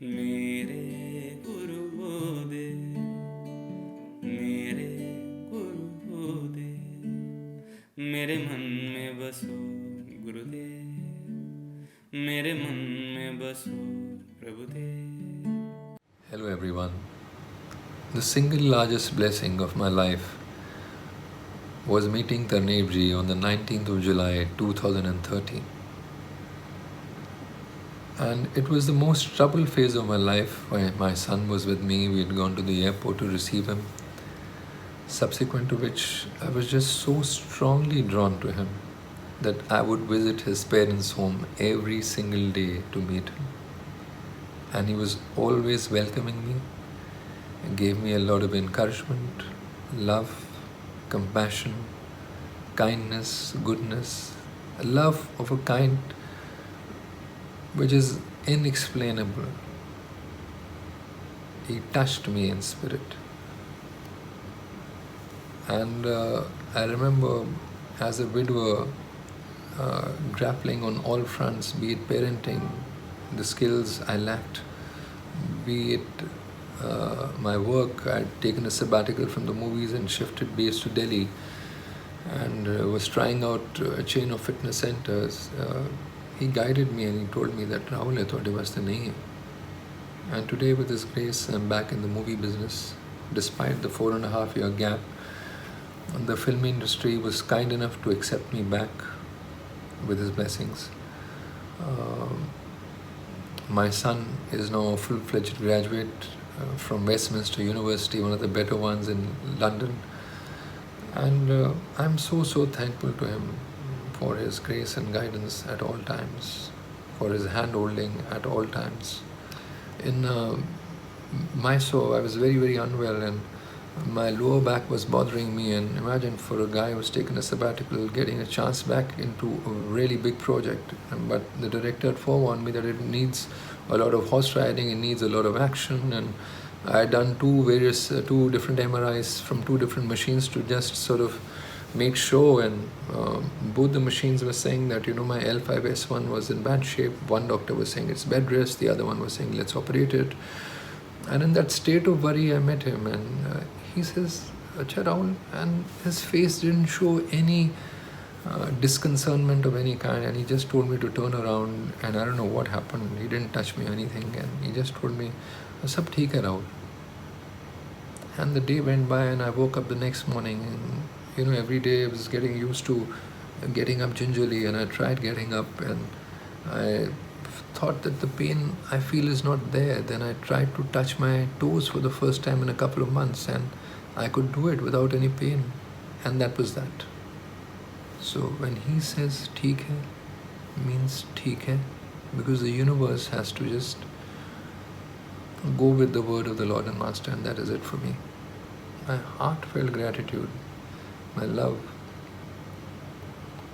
मेरे गुरु हो दे, मेरे गुरु हो दे, मेरे मन में बसो गुरुदेव, मेरे मन में बसो Prabhudeva. Hello everyone. The single largest blessing of my life was meeting Tarneivji on the 19th of July 2013. And it was the most troubled phase of my life when my son was with me. We had gone to the airport to receive him. Subsequent to which, I was just so strongly drawn to him that I would visit his parents' home every single day to meet him. And he was always welcoming me and gave me a lot of encouragement, love, compassion, kindness, goodness, a love of a kind which is inexplainable. He touched me in spirit. And I remember as a widower grappling on all fronts, be it parenting, the skills I lacked, be it my work. I had taken a sabbatical from the movies and shifted base to Delhi and was trying out a chain of fitness centers. He guided me and he told me that Rahul, I thought it was the nahi. And today with his grace, I'm back in the movie business. Despite the 4.5-year gap, the film industry was kind enough to accept me back with his blessings. My son is now a full-fledged graduate from Westminster University, one of the better ones in London. And I'm so thankful to him for his grace and guidance at all times, for his hand-holding at all times. In Mysore, I was very unwell and my lower back was bothering me, and imagine for a guy who's taken a sabbatical getting a chance back into a really big project. But the director had forewarned me that it needs a lot of horse riding, it needs a lot of action, and I had done two different MRIs from two different machines to just sort of make sure, and both the machines were saying that, my L5S1 was in bad shape. One doctor was saying it's bed rest, the other one was saying let's operate it. And in that state of worry, I met him and he says, Acha Rahul, and his face didn't show any disconcernment of any kind, and he just told me to turn around, and I don't know what happened. He didn't touch me or anything, and he just told me, Sab theek hai Rahul. And the day went by and I woke up the next morning, and every day I was getting used to getting up gingerly, and I tried getting up and I thought that the pain I feel is not there. Then I tried to touch my toes for the first time in a couple of months, and I could do it without any pain, and that was that. So when he says theek hai, means theek hai, because the universe has to just go with the word of the Lord and Master, and that is it for me. My heartfelt gratitude, my love,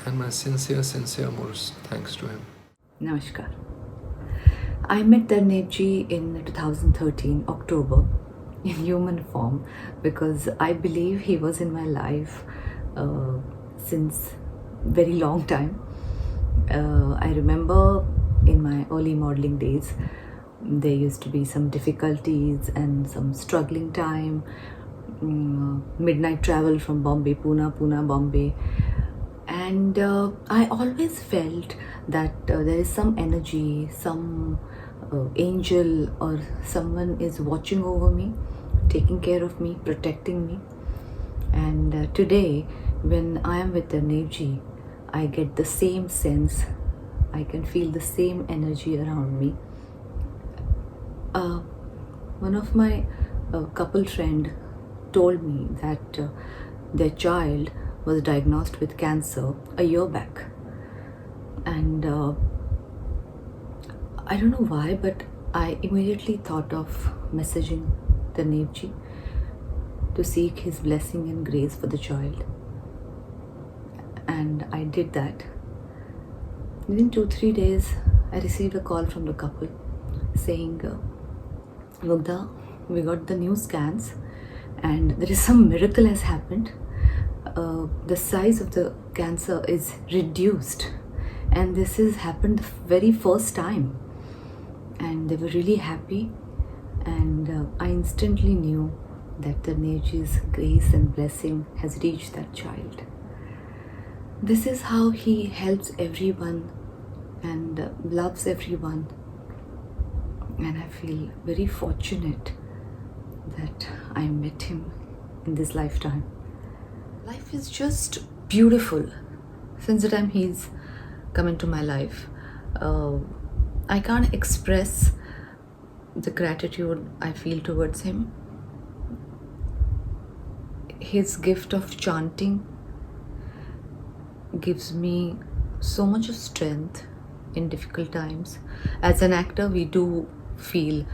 and my sincere most thanks to him. Namaskar. I met Tarneivji in 2013, October, in human form, because I believe he was in my life since very long time. I remember in my early modeling days, there used to be some difficulties and some struggling time, midnight travel from Bombay, Pune, Bombay. And I always felt that there is some energy, some angel or someone is watching over me, taking care of me, protecting me. And today, when I am with Tarneivji, I get the same sense. I can feel the same energy around me. One of my couple friend told me that their child was diagnosed with cancer a year back, and I don't know why, but I immediately thought of messaging Tarneivji to seek his blessing and grace for the child, and I did that. Within 2-3 days, I received a call from the couple saying, Mugdha, we got the new scans and there is some miracle has happened. The size of the cancer is reduced, and this has happened the very first time. and they were really happy, and I instantly knew that Tarneivji's grace and blessing has reached that child. This is how he helps everyone and loves everyone, and I feel very fortunate that I met him in this lifetime. Life is just beautiful since the time he's come into my life. I can't express the gratitude I feel towards him. His gift of chanting gives me so much of strength in difficult times. As an actor, we do face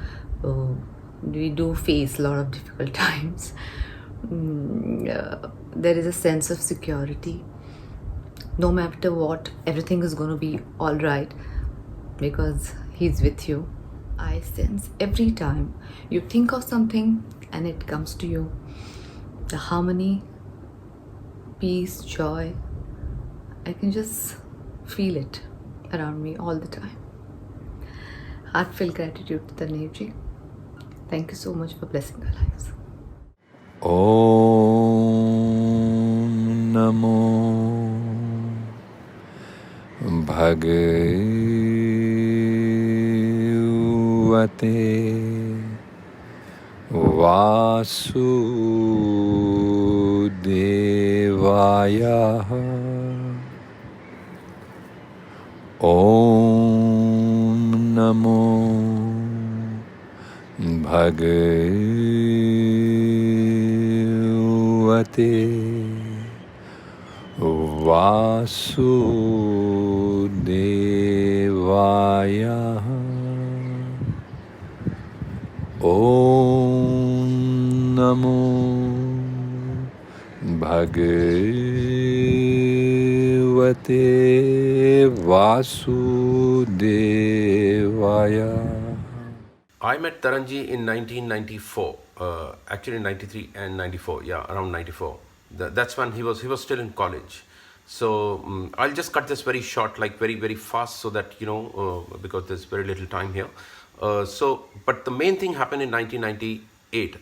a lot of difficult times. There is a sense of security. No matter what, everything is going to be all right because he's with you. I sense every time you think of something and it comes to you, the harmony, peace, joy. I can just feel it around me all the time. Heartfelt gratitude to Tarneivji. Thank you so much for blessing our lives. Om Namo Bhagavate Vasudevaya. Om Namo Bhagavate Vasudevaya. Om Namo Bhagavate Vasudevaya. I met Taranji in 1994, actually 93 and 94, yeah, around 94. That's when he was still in college. So I'll just cut this very short, like very, very fast so that, because there's very little time here. But the main thing happened in 1998.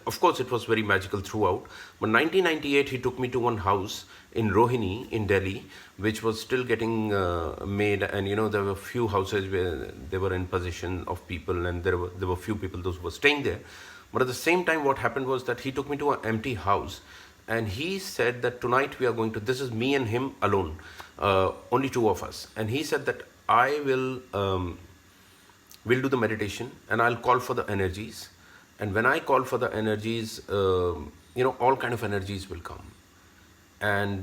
Of course, it was very magical throughout. But 1998, he took me to one house in Rohini in Delhi, which was still getting made, and there were few houses where they were in possession of people, and there were few people those who were staying there. But at the same time, what happened was that he took me to an empty house, and he said that tonight we are going to. This is me and him alone, only two of us, and he said that I will do the meditation, and I'll call for the energies, and when I call for the energies, all kind of energies will come. And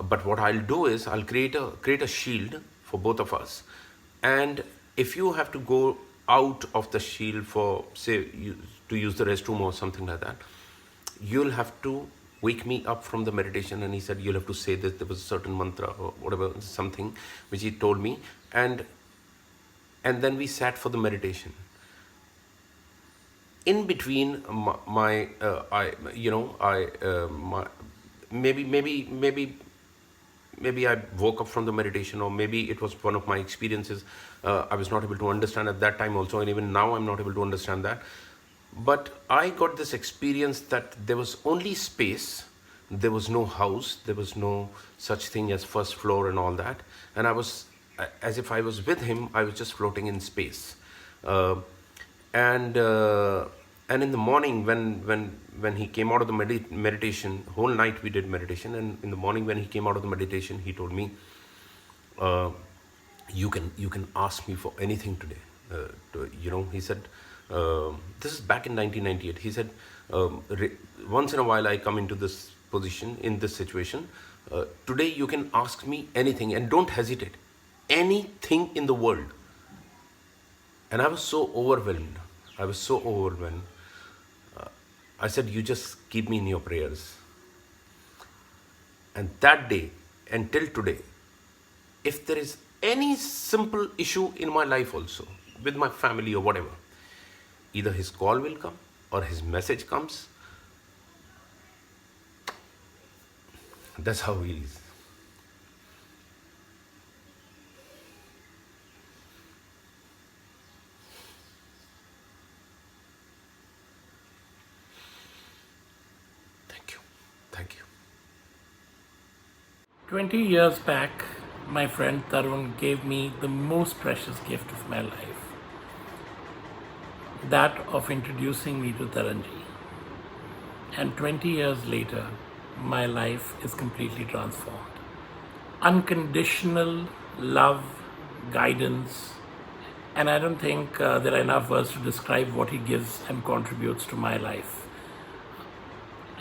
but what I'll do is I'll create a shield for both of us, and if you have to go out of the shield for, say, to use the restroom or something like that, you'll have to wake me up from the meditation. And he said you'll have to say this. There was a certain mantra or whatever, something which he told me, and then we sat for the meditation. In between maybe I woke up from the meditation, or maybe it was one of my experiences. I was not able to understand at that time also, and even now I'm not able to understand that. But I got this experience that there was only space, there was no house, there was no such thing as first floor and all that. And I was, as if I was with him, I was just floating in space. And in the morning, when he came out of the meditation, whole night we did meditation, and in the morning when he came out of the meditation, he told me, you can ask me for anything today. He said, this is back in 1998. He said, once in a while I come into this position, in this situation. Today you can ask me anything, and don't hesitate. Anything in the world. And I was so overwhelmed. I said, you just keep me in your prayers. And that day, until today, if there is any simple issue in my life also, with my family or whatever, either his call will come or his message comes. That's how he is. 20 years back, my friend Tarun gave me the most precious gift of my life, that of introducing me to Taranji. And 20 years later, my life is completely transformed. Unconditional love, guidance, and I don't think there are enough words to describe what he gives and contributes to my life.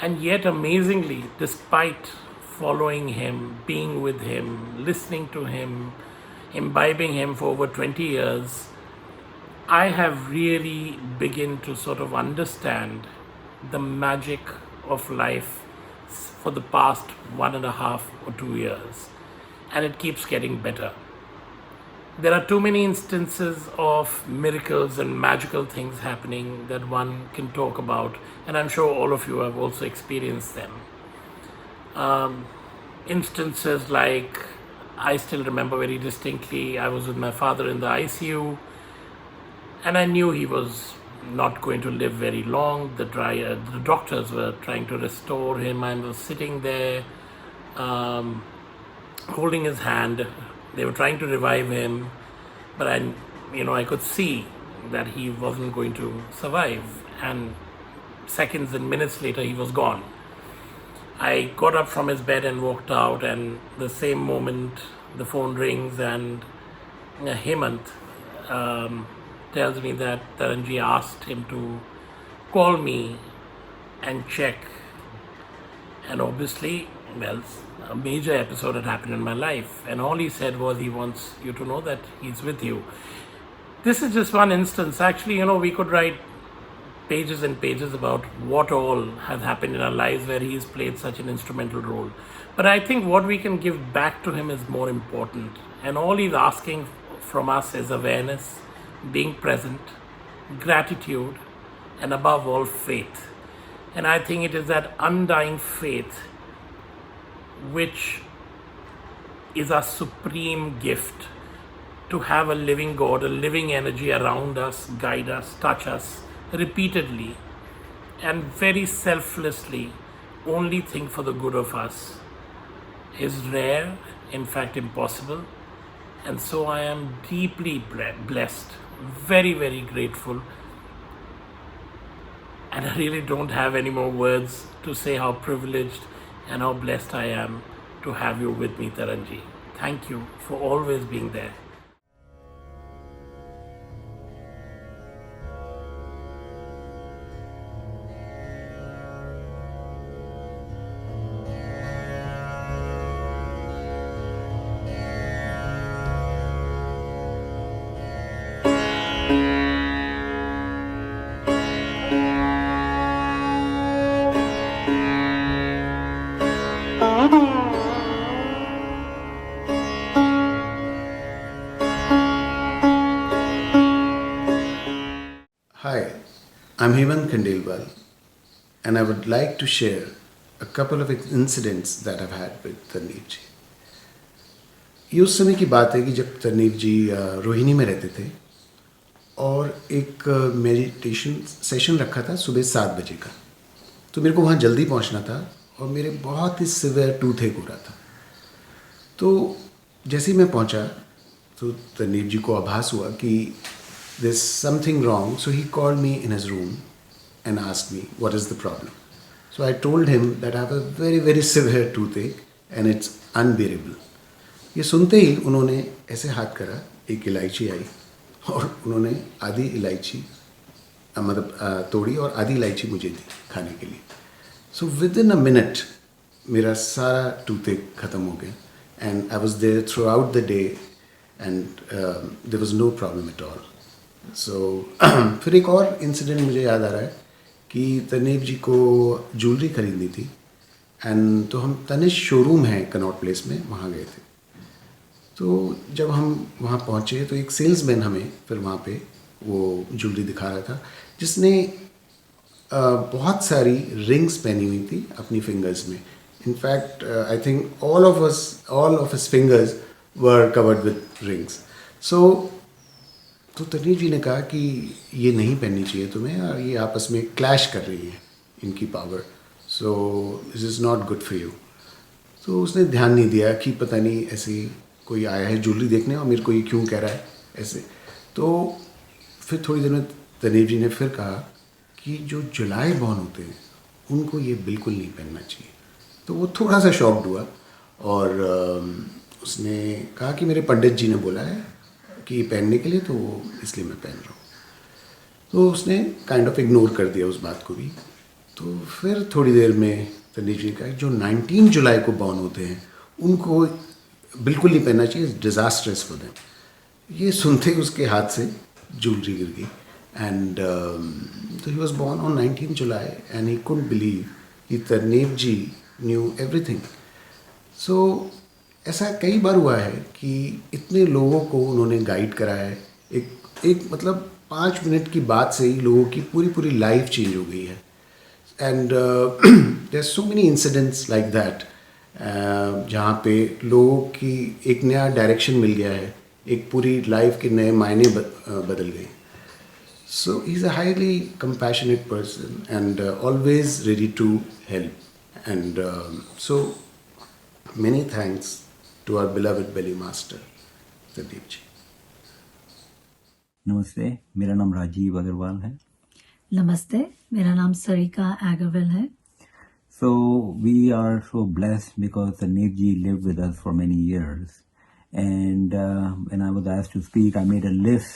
And yet, amazingly, despite following him, being with him, listening to him, imbibing him for over 20 years, I have really begun to sort of understand the magic of life for the past 1.5 or 2 years. And it keeps getting better. There are too many instances of miracles and magical things happening that one can talk about, and I'm sure all of you have also experienced them. Instances like, I still remember very distinctly, I was with my father in the ICU, and I knew he was not going to live very long. The doctors were trying to restore him. I was sitting there holding his hand. They were trying to revive him, but I could see that he wasn't going to survive. And seconds and minutes later, he was gone. I got up from his bed and walked out, and the same moment the phone rings, and Hemant tells me that Taranji asked him to call me and check. And obviously, well, a major episode had happened in my life, and all he said was he wants you to know that he's with you. This is just one instance. Actually, we could write pages and pages about what all has happened in our lives where he's played such an instrumental role. But I think what we can give back to him is more important. And all he's asking from us is awareness, being present, gratitude, and above all, faith. And I think it is that undying faith which is our supreme gift, to have a living God, a living energy around us, guide us, touch us repeatedly, and very selflessly only think for the good of us, is rare, in fact impossible. And so I am deeply blessed, very, very grateful, and I really don't have any more words to say how privileged and how blessed I am to have you with me, Taranji. Thank you for always being there. Hi, I'm Hemant Khandelwal, and I would like to share a couple of incidents that I've had with Tarneivji. ये उस समय की बात है कि जब तरनीव जी रोहिणी में रहते थे और एक मेडिटेशन सेशन रखा था सुबह 7 बजे का, तो मेरे को वहाँ जल्दी पहुँचना था और मेरे बहुत ही सिवियर टूथ हो रहा था। तो जैसे ही मैं पहुँचा तो तरनीव जी को आभास हुआ कि there's something wrong, so he called me in his room and asked me what is the problem. So I told him that I have a very, very severe toothache and it's unbearable. ये सुनते ही उन्होंने ऐसे हाथ करा, एक इलायची आई और उन्होंने आधी इलायची मतलब तोड़ी और आधी इलायची मुझे दी खाने के लिए. So within a minute मेरा सारा toothache ख़त्म हो गया, and I was there throughout the day and there was no problem at all. So फिर एक और इंसिडेंट मुझे याद आ रहा है कि तनेव जी को ज्वेलरी खरीदनी थी, एंड तो हम तनिष्क शोरूम है कनॉट प्लेस में, वहाँ गए थे. तो जब हम वहाँ पहुँचे तो एक सेल्समैन हमें फिर वहाँ पे वो ज्वेलरी दिखा रहा था जिसने बहुत सारी रिंग्स पहनी हुई थी अपनी फिंगर्स में. In fact I think all of his fingers were covered with rings. तो तनीव जी ने कहा कि ये नहीं पहननी चाहिए तुम्हें और ये आपस में क्लैश कर रही है इनकी power, so this is not good for you. तो उसने ध्यान नहीं दिया कि पता नहीं ऐसे कोई आया है ज्वेलरी देखने और मेरे को ये क्यों कह रहा है ऐसे। तो फिर थोड़ी देर में तनेव जी ने फिर कहा कि जो जुलाई बॉर्न होते हैं उनको ये बिल्कुल नहीं पहनना चाहिए। तो वो थोड़ा सा शॉक्ड हुआ और उसने कहा कि मेरे पंडित जी ने बोला है कि पहनने के लिए, तो इसलिए मैं पहन रहा हूँ। तो उसने काइंड ऑफ इग्नोर कर दिया उस बात को भी। तो फिर थोड़ी देर में तनेव जी ने कहा जो 19 जुलाई को बॉर्न होते हैं उनको बिल्कुल नहीं पहनना चाहिए, डिज़ास्ट्रस फॉर देम। ये सुनते ही उसके हाथ से ज्वेलरी गिर गई। And so he was born on 19 July and he couldn't believe कि तरनेव जी knew everything. So ऐसा कई बार हुआ है कि इतने लोगों को उन्होंने गाइड करा है, एक मतलब 5 मिनट की बात से ही लोगों की पूरी लाइफ चेंज हो गई है। And there so many incidents like that जहाँ पे लोगों की एक नया डायरेक्शन मिल गया है, एक पूरी लाइफ के नए मायने बदल गए। So he's a highly compassionate person and always ready to help. And so many thanks to our beloved belly master, Tarneivji. नमस्ते, मेरा नाम राजीव अग्रवाल है। नमस्ते, मेरा नाम सरिका अग्रवाल है। So we are so blessed because Tarneivji lived with us for many years, and when I was asked to speak, I made a list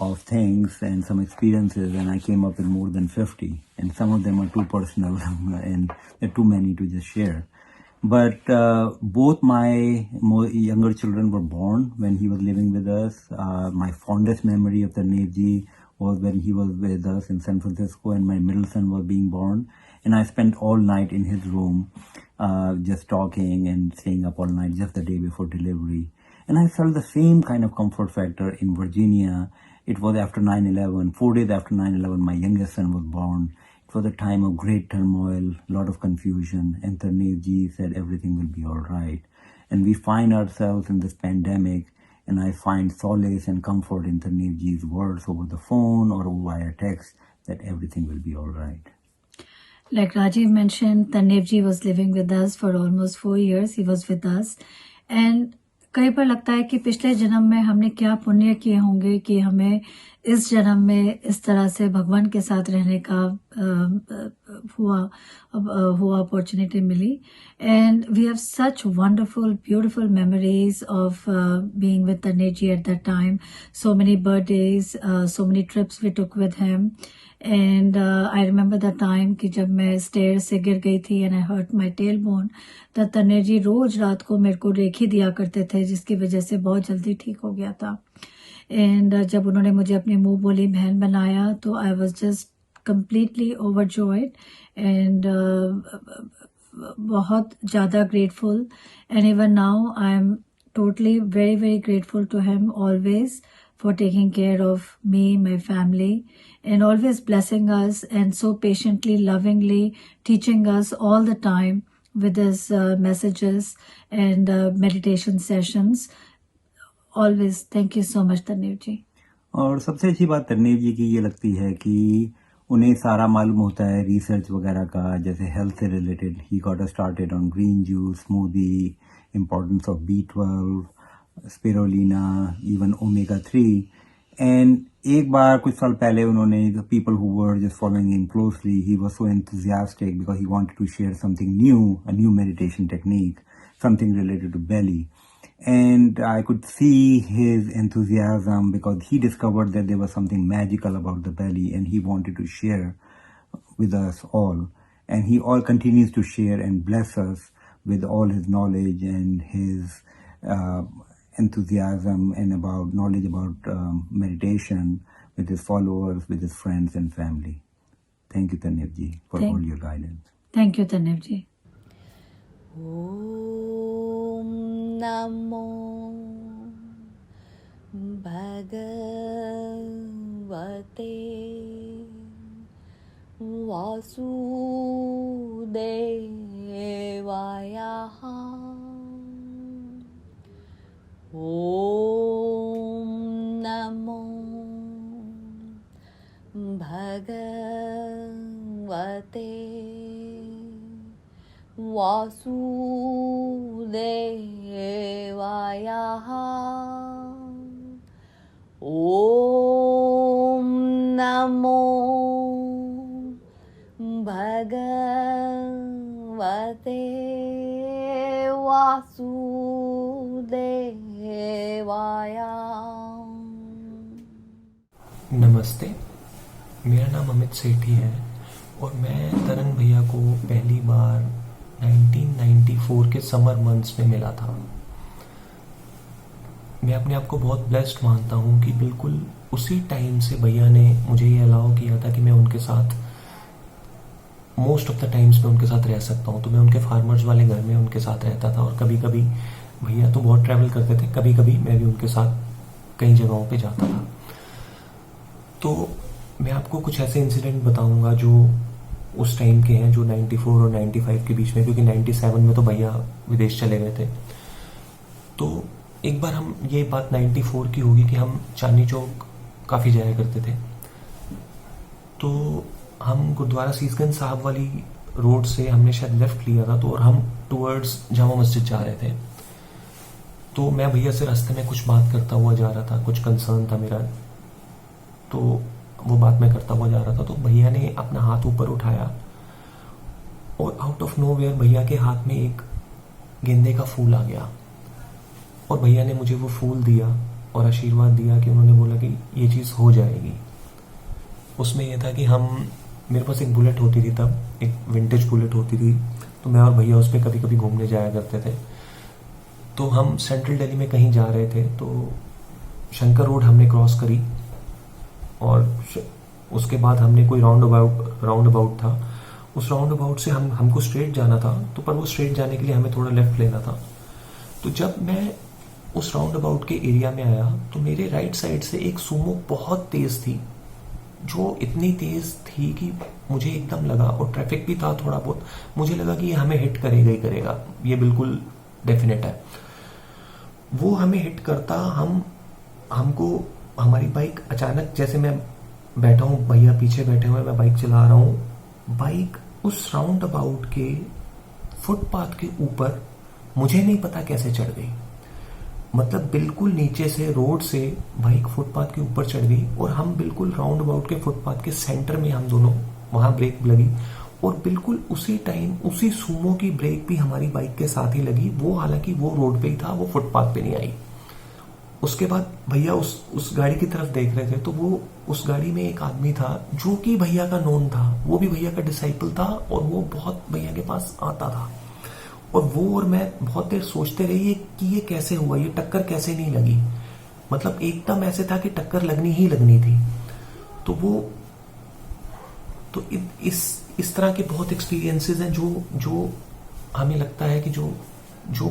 of things and some experiences, and I came up with more than 50, and some of them are too personal and they're too many to just share. But both my younger children were born when he was living with us. My fondest memory of Tarneivji was when he was with us in San Francisco and my middle son was being born, and I spent all night in his room just talking and staying up all night just the day before delivery. And I felt the same kind of comfort factor in Virginia. It was after 9/11, 4 days after 9/11, my youngest son was born. It was a time of great turmoil, a lot of confusion, and Tarneivji said everything will be all right. And we find ourselves in this pandemic, and I find solace and comfort in Tarneivji's words over the phone or via text that everything will be all right. Like Rajiv mentioned, Tarneivji was living with us for almost 4 years. He was with us. And कई बार लगता है कि पिछले जन्म में हमने क्या पुण्य किए होंगे कि हमें इस जन्म में इस तरह से भगवान के साथ रहने का हुआ अपॉर्चुनिटी मिली. And we have such wonderful beautiful memories of being with Tarneivji at that time. So many birthdays, so many trips we took with him. And I remember the time कि जब मैं स्टेयर से गिर गई थी and I hurt my tailbone, तो Tarneivji रोज रात को मेरे को रेखी दिया करते थे जिसकी वजह से बहुत जल्दी ठीक हो गया था. And जब उन्होंने मुझे अपनी मुंह बोली बहन बनाया तो I was just completely overjoyed and बहुत ज़्यादा grateful. And even now I am totally very grateful to him always for taking care of me, my family, and always blessing us and so patiently, lovingly teaching us all the time with his messages and meditation sessions. Always, thank you so much, Tarneivji. और सबसे अच्छी बात Tarneivji की ये लगती है कि उन्हें सारा मालूम होता है रिसर्च वगैरह का, जैसे हेल्थ से related. He got started on green juice, smoothie, importance of B12, spirulina, even omega 3. And एक बार कुछ साल पहले उन्होंने people who were just following him closely, he was so enthusiastic because he wanted to share something new, a new meditation technique, something related to belly. And I could see his enthusiasm because he discovered that there was something magical about the belly and he wanted to share with us all. And he all continues to share and bless us with all his knowledge and his enthusiasm and about knowledge about meditation with his followers, with his friends and family. Thank you, Tarneivji, for all your guidance. Thank you, Tarneivji. Om Namo Bhagavate Vasudevaya. Om Namo Bhagavate Vasudevaya. Om Namo Bhagavate Vasudevaya. नमस्ते, मेरा नाम अमित सेठी है और मैं तरन भैया को पहली बार 1994 के समर मंथ्स में मिला था। मैं अपने आप को बहुत ब्लेस्ड मानता हूँ कि बिल्कुल उसी टाइम से भैया ने मुझे ये अलाउ किया था कि मैं उनके साथ मोस्ट ऑफ द टाइम्स में उनके साथ रह सकता हूँ। तो मैं उनके फार्मर्स वाले घर में उनके साथ रहता था और कभी कभी भैया तो बहुत ट्रैवल करते थे, कभी कभी मैं भी उनके साथ कई जगहों पे जाता था। तो मैं आपको कुछ ऐसे इंसिडेंट बताऊंगा जो उस टाइम के हैं, जो 94 और 95 के बीच में, क्योंकि 97 में तो भैया विदेश चले गए थे। तो एक बार हम, ये बात 94 की होगी कि हम चांदनी चौक काफ़ी जाया करते थे। तो हम गुरुद्वारा सीसगंज साहब वाली रोड से हमने शायद लेफ्ट लिया था, तो और हम टुवर्ड्स जामा मस्जिद जा रहे थे। तो मैं भैया से रास्ते में कुछ बात करता हुआ जा रहा था, कुछ कंसर्न था मेरा, तो वो बात मैं करता हुआ जा रहा था। तो भैया ने अपना हाथ ऊपर उठाया और आउट ऑफ नोवेयर भैया के हाथ में एक गेंदे का फूल आ गया और भैया ने मुझे वो फूल दिया और आशीर्वाद दिया कि उन्होंने बोला कि ये चीज़ हो जाएगी। उसमें ये था कि मेरे पास एक बुलेट होती थी तब, एक विंटेज बुलेट होती थी, तो मैं और भैया उस पर कभी कभी घूमने जाया करते थे। तो हम सेंट्रल दिल्ली में कहीं जा रहे थे, तो शंकर रोड हमने क्रॉस करी और उसके बाद हमने कोई राउंड अबाउट था, उस राउंड अबाउट से हमको स्ट्रेट जाना था। तो पर वो स्ट्रेट जाने के लिए हमें थोड़ा लेफ्ट लेना था। तो जब मैं उस राउंड अबाउट के एरिया में आया तो मेरे राइट साइड से एक सुमो बहुत तेज थी, जो इतनी तेज थी कि मुझे एकदम लगा, और ट्रैफिक भी था थोड़ा बहुत, मुझे लगा कि ये हमें हिट करेगा ही करेगा, ये बिल्कुल डेफिनेट है। वो हमें हिट करता, हमको हमारी बाइक अचानक, जैसे मैं बैठा हूँ, भैया पीछे बैठे हुए, मैं बाइक चला रहा हूँ, बाइक उस राउंड अबाउट के फुटपाथ के ऊपर मुझे नहीं पता कैसे चढ़ गई। मतलब बिल्कुल नीचे से, रोड से बाइक फुटपाथ के ऊपर चढ़ गई और हम बिल्कुल राउंड अबाउट के फुटपाथ के सेंटर में, हम दोनों, वहां ब्रेक लगी और बिल्कुल उसी टाइम उसी सुमो की ब्रेक भी हमारी बाइक के साथ ही लगी। वो हालांकि वो रोड पे ही था, वो फुटपाथ पे नहीं आई। उसके बाद भैया उस गाड़ी की तरफ देख रहे थे, तो वो उस गाड़ी में एक आदमी था जो कि भैया का नोन था, वो भी भैया का डिसाइपल था और वो बहुत भैया के पास आता था। और वो और मैं बहुत देर सोचते रहे कि ये कैसे हुआ, ये टक्कर कैसे नहीं लगी। मतलब एकदम ऐसे था कि टक्कर लगनी ही लगनी थी। तो इस तरह के बहुत एक्सपीरियंसेस हैं जो हमें लगता है कि जो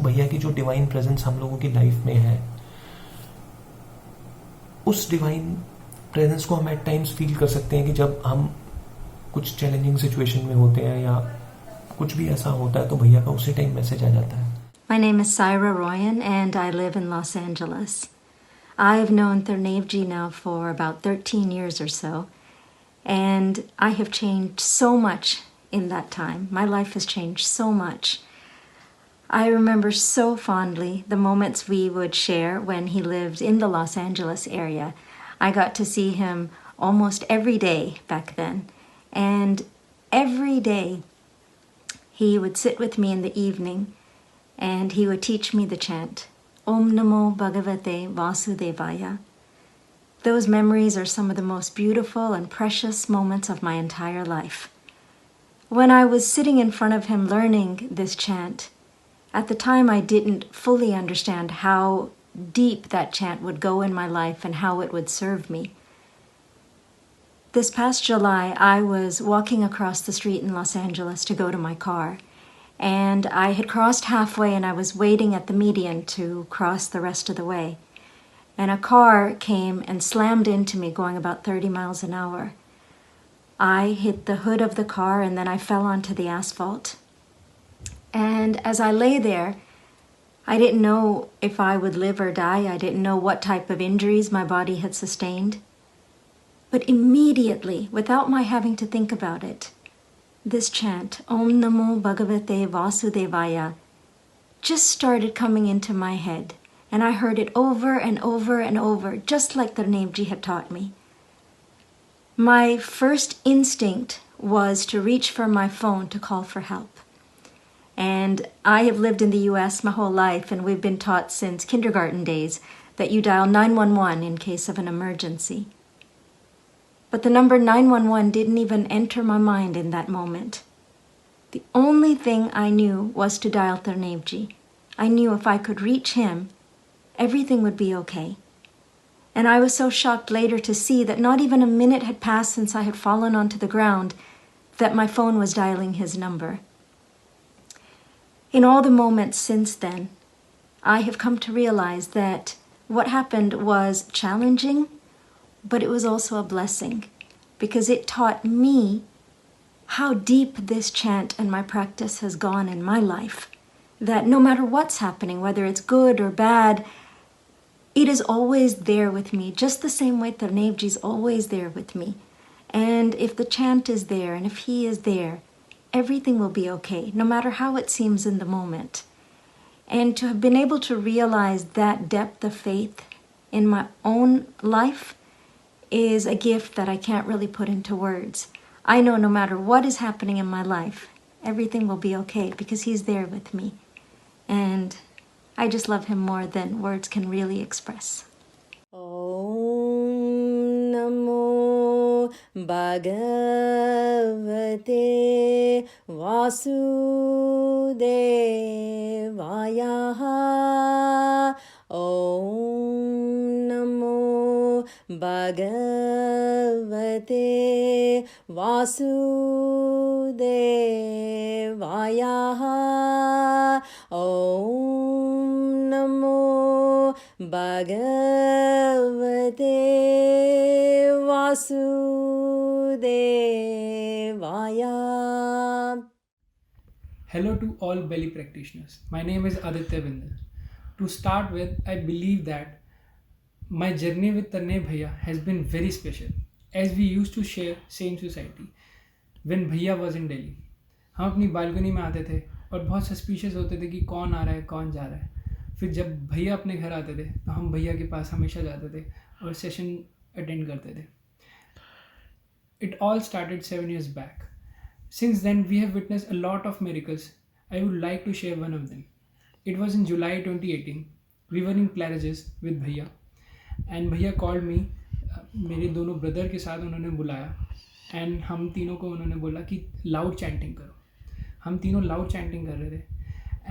भैया की जो डिवाइन प्रेजेंस हम लोगों की लाइफ में है, उस डिवाइन प्रेजेंस को हम एट टाइम्स फील कर सकते हैं कि जब हम कुछ चैलेंजिंग सिचुएशन में होते हैं या कुछ भी ऐसा होता है, तो भैया का उसी टाइम मैसेज आ जाता है। My name is Syra Royan and I live in Los Angeles. I've known Tarneivji now for about 13 years or so, and I have changed so much in that time. My life has changed so much. I remember so fondly the moments we would share when he lived in the Los Angeles area. I got to see him almost every day back then, and every day he would sit with me in the evening and he would teach me the chant, OMNAMOH BHAGAVATE VASUDEVAYA. Those memories are some of the most beautiful and precious moments of my entire life. When I was sitting in front of him learning this chant, at the time I didn't fully understand how deep that chant would go in my life and how it would serve me. This past July, I was walking across the street in Los Angeles to go to my car, and I had crossed halfway and I was waiting at the median to cross the rest of the way. And a car came and slammed into me going about 30 miles an hour. I hit the hood of the car and then I fell onto the asphalt. And as I lay there, I didn't know if I would live or die. I didn't know what type of injuries my body had sustained. But immediately, without my having to think about it, this chant, Om Namo Bhagavate Vasudevaya, just started coming into my head. And I heard it over and over and over, just like Tarneivji had taught me. My first instinct was to reach for my phone to call for help. And I have lived in the US my whole life, and we've been taught since kindergarten days that you dial 911 in case of an emergency. But the number 911 didn't even enter my mind in that moment. The only thing I knew was to dial Tarneivji. I knew if I could reach him, everything would be okay. And I was so shocked later to see that not even a minute had passed since I had fallen onto the ground that my phone was dialing his number. In all the moments since then, I have come to realize that what happened was challenging, but it was also a blessing, because it taught me how deep this chant and my practice has gone in my life. That no matter what's happening, whether it's good or bad, it is always there with me, just the same way Tarneivji is always there with me. And if the chant is there, and if he is there, everything will be okay, no matter how it seems in the moment. And to have been able to realize that depth of faith in my own life is a gift that I can't really put into words. I know no matter what is happening in my life, everything will be okay because he's there with me. And I just love him more than words can really express. Om Namo Bhagavate Vasudevaya. Om Namo Bhagavate Vasudevaya. Om Namo Bhagavate Vasudevaya. Hello to all belly practitioners. My name is Aditya Bindal. To start with, I believe that my journey with Tarneiv Bhaiya has been very special, as we used to share same society when Bhaiya was in Delhi. हम अपनी balcony में आते थे और बहुत suspicious होते थे कि कौन आ रहा है कौन जा रहा है. फिर जब भैया अपने घर आते थे तो हम भैया के पास हमेशा जाते थे और सेशन अटेंड करते थे. It all started 7 years back. Since then, we have witnessed a lot of miracles. I would like to share one of them. It was in July 2018. We were in Claridge's with Bhaiya. And Bhaiya called me. मेरे दोनों brother के साथ उन्होंने बुलाया. And हम तीनों को उन्होंने बोला कि लाउड चैंटिंग करो. हम तीनों लाउड चैंटिंग कर रहे थे.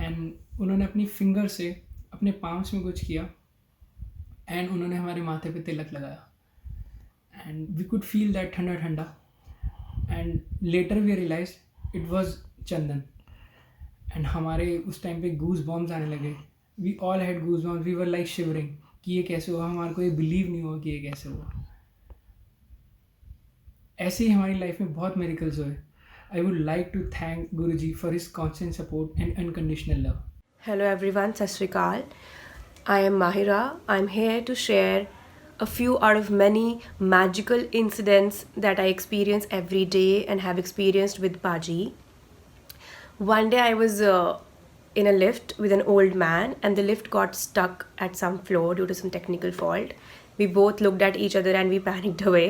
एंड उन्होंने अपनी फिंगर से अपने पाम्स में कुछ किया. एंड उन्होंने हमारे माथे पे तिलक लगाया. And we could feel that ठंडा ठंडा. And later we realize it was chandan. And हमारे उस टाइम पे गूज बॉम्ब्स आने लगे. We all had goose bumps. We were like shivering कि ये कैसे हुआ. हमारे को ये बिलीव नहीं हुआ कि ये कैसे हुआ. ऐसे ही हमारी लाइफ में बहुत मिरेकल्स हुए. I would like to thank Guruji for his constant support and unconditional love. Hello everyone, Sat Sri Akal. I am Mahira. I'm here to share a few out of many magical incidents that I experience every day and have experienced with Paji. One day I was in a lift with an old man and the lift got stuck at some floor due to some technical fault. We both looked at each other and we panicked away.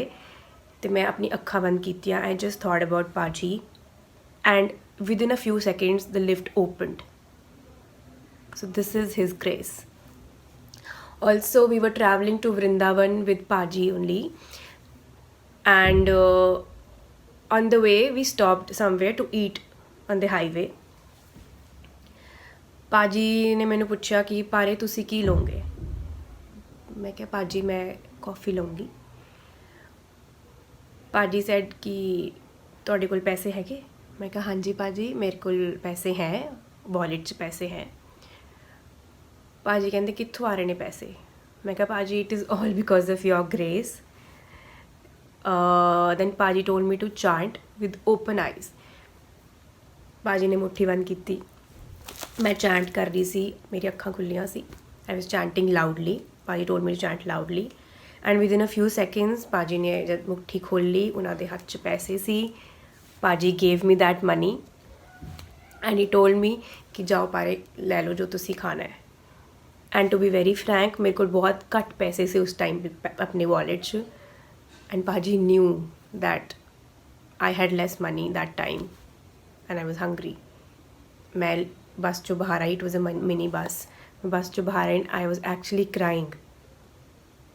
तो मैं अपनी अक्खा बंद कीतियां. I just thought about Paji, and within a few seconds the lift opened. So this is his grace. Also, we were traveling to Vrindavan with Paji only, and on the way we stopped somewhere to eat on the highway. Paji ने मैंने पूछा कि पारे तुसी की लोगे. मैं क्या पाजी मैं कॉफ़ी लूँगी. पाजी सैड कि तुहाडे कोल पैसे हैगे. मैं कहा हाँ जी पाजी मेरे कोल पैसे हैं, वॉलेट च पैसे हैं. पाजी कहते कित्थों आ रहे ने पैसे. मैं कहा Paaji it is all because of your grace. Then Paaji told me to chant with open eyes. Paaji ने मुट्ठी बंद की. मैं चांट कर रही सी, मेरी अक्खां खुलियां सी. I was chanting loudly. Paaji told me to chant loudly. And within a few seconds Paaji ने जब मुट्ठी खोल ली, उन्होंने हाथ च पैसे सी. Paji gave me that money and he told me कि जाओ पारे ले लो जो तुसी खाना है. And to be very frank, मेरे को बहुत कट पैसे से उस टाइम पे अपने वॉलेट च. And Paji knew that I had less money that time and I was hungry. मैं बस जो बाहर आई, it was a mini bus. बस जो बाहर आई, I was actually crying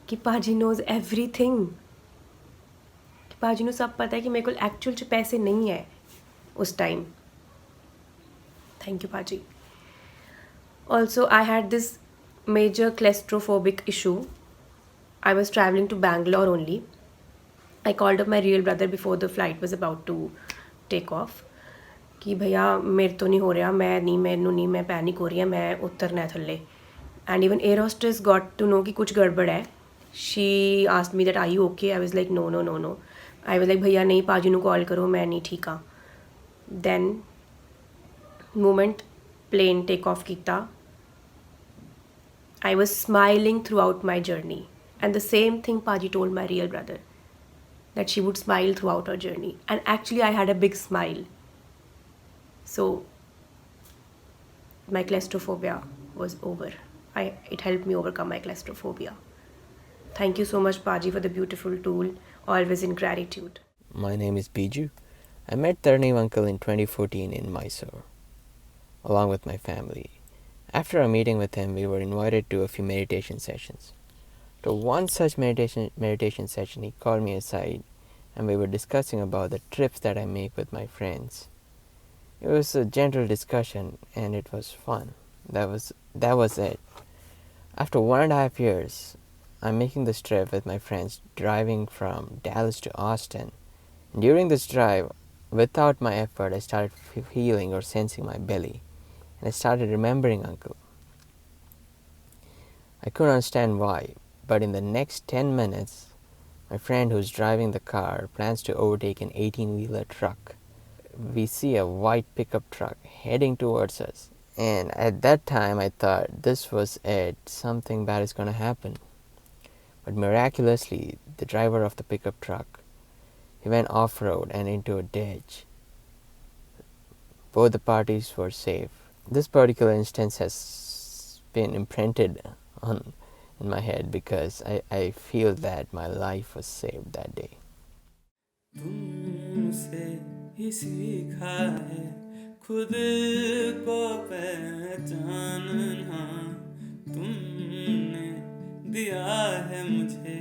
कि Paji knows everything. कि Paji ਨੂੰ सब पता है कि मेरे को एक्चुअल च पैसे नहीं है उस time. Thank you, Paji. Also, I had this major claustrophobic issue. I was traveling to Bangalore only. I called up my real brother before the flight was about to take off. कि भैया मेरे तो नहीं हो रहा, मैं panic हो रही है, मैं उतरना है थल्ले. And even air hostess got to know कि कुछ गड़बड़ है. She asked me that are you okay? I was like no. I was like भैया नहीं, पाजी ਨੂੰ कॉल करो, मैं नहीं ठीक हाँ. Then moment plane take off kita, I was smiling throughout my journey. And the same thing Paji told my real brother, that she would smile throughout her journey. And actually I had a big smile. So my claustrophobia was over. It helped me overcome my claustrophobia. Thank you so much, Paji, for the beautiful tool. Always in gratitude. My name is Biju. I met Tarneiv uncle in 2014 in Mysore, along with my family. After a meeting with him, we were invited to a few meditation sessions. To one such meditation session, he called me aside and we were discussing about the trips that I make with my friends. It was a general discussion and it was fun. That was it. After 1.5 years, I'm making this trip with my friends, driving from Dallas to Austin. During this drive, without my effort, I started feeling or sensing my belly. And I started remembering Uncle. I couldn't understand why, but in the next 10 minutes, my friend who's driving the car plans to overtake an 18-wheeler truck. We see a white pickup truck heading towards us. And at that time, I thought this was it. Something bad is going to happen. But miraculously, the driver of the pickup truck, he went off-road and into a ditch. Both the parties were safe. This particular instance has been imprinted in my head because I feel that my life was saved that day. तुमसे ही सीखा है खुद को पहचानना, तुमने दिया है मुझे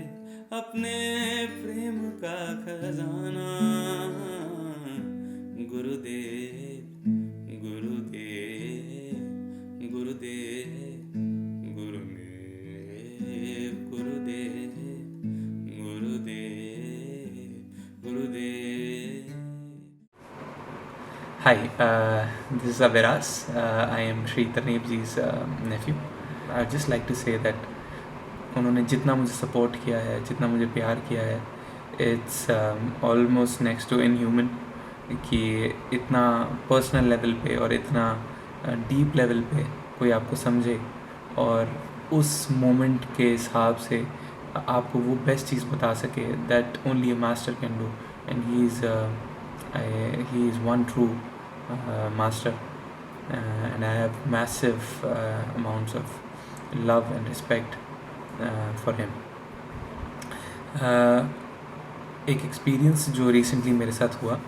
अपने प्रेम का खजाना. गुरुदेव गुरुदेव गुरुदेव गुरुदेव गुरुदेव गुरुदेव गुरुदेव. Hi, this is Aviraas. I am Shri Tarneivji's nephew. I'd just like to say that उन्होंने जितना मुझे सपोर्ट किया है, जितना मुझे प्यार किया है, it's almost next to inhuman कि इतना पर्सनल लेवल पे और इतना डीप लेवल पे कोई आपको समझे और उस मोमेंट के हिसाब से आपको वो बेस्ट चीज़ बता सके. That only a master can do and he is one true master and I have massive amounts of love and respect for him. एक एक्सपीरियंस जो रिसेंटली मेरे साथ हुआ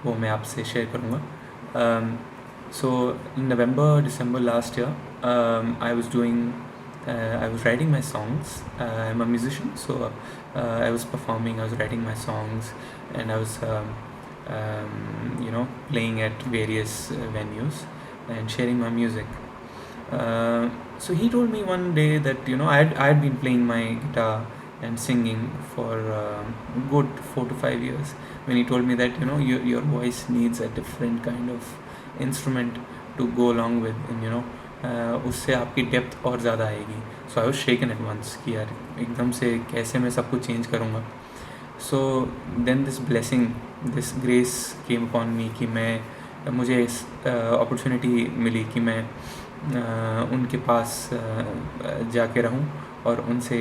वो मैं आपसे शेयर करूँगा. So in November, December last year, I was writing my songs. I'm a musician, so I was performing, I was writing my songs, and I was playing at various venues and sharing my music. So he told me one day that I had been playing my guitar and singing for good 4 to 5 years. When he told me that your voice needs a different kind of instrument to go along with, and उससे आपकी depth और ज़्यादा आएगी. So I was shaken at once कि यार एकदम से कैसे मैं सब कुछ चेंज करूँगा. So then this blessing, this grace came upon me कि मुझे इस opportunity मिली कि मैं उनके पास जाके रहूँ और उनसे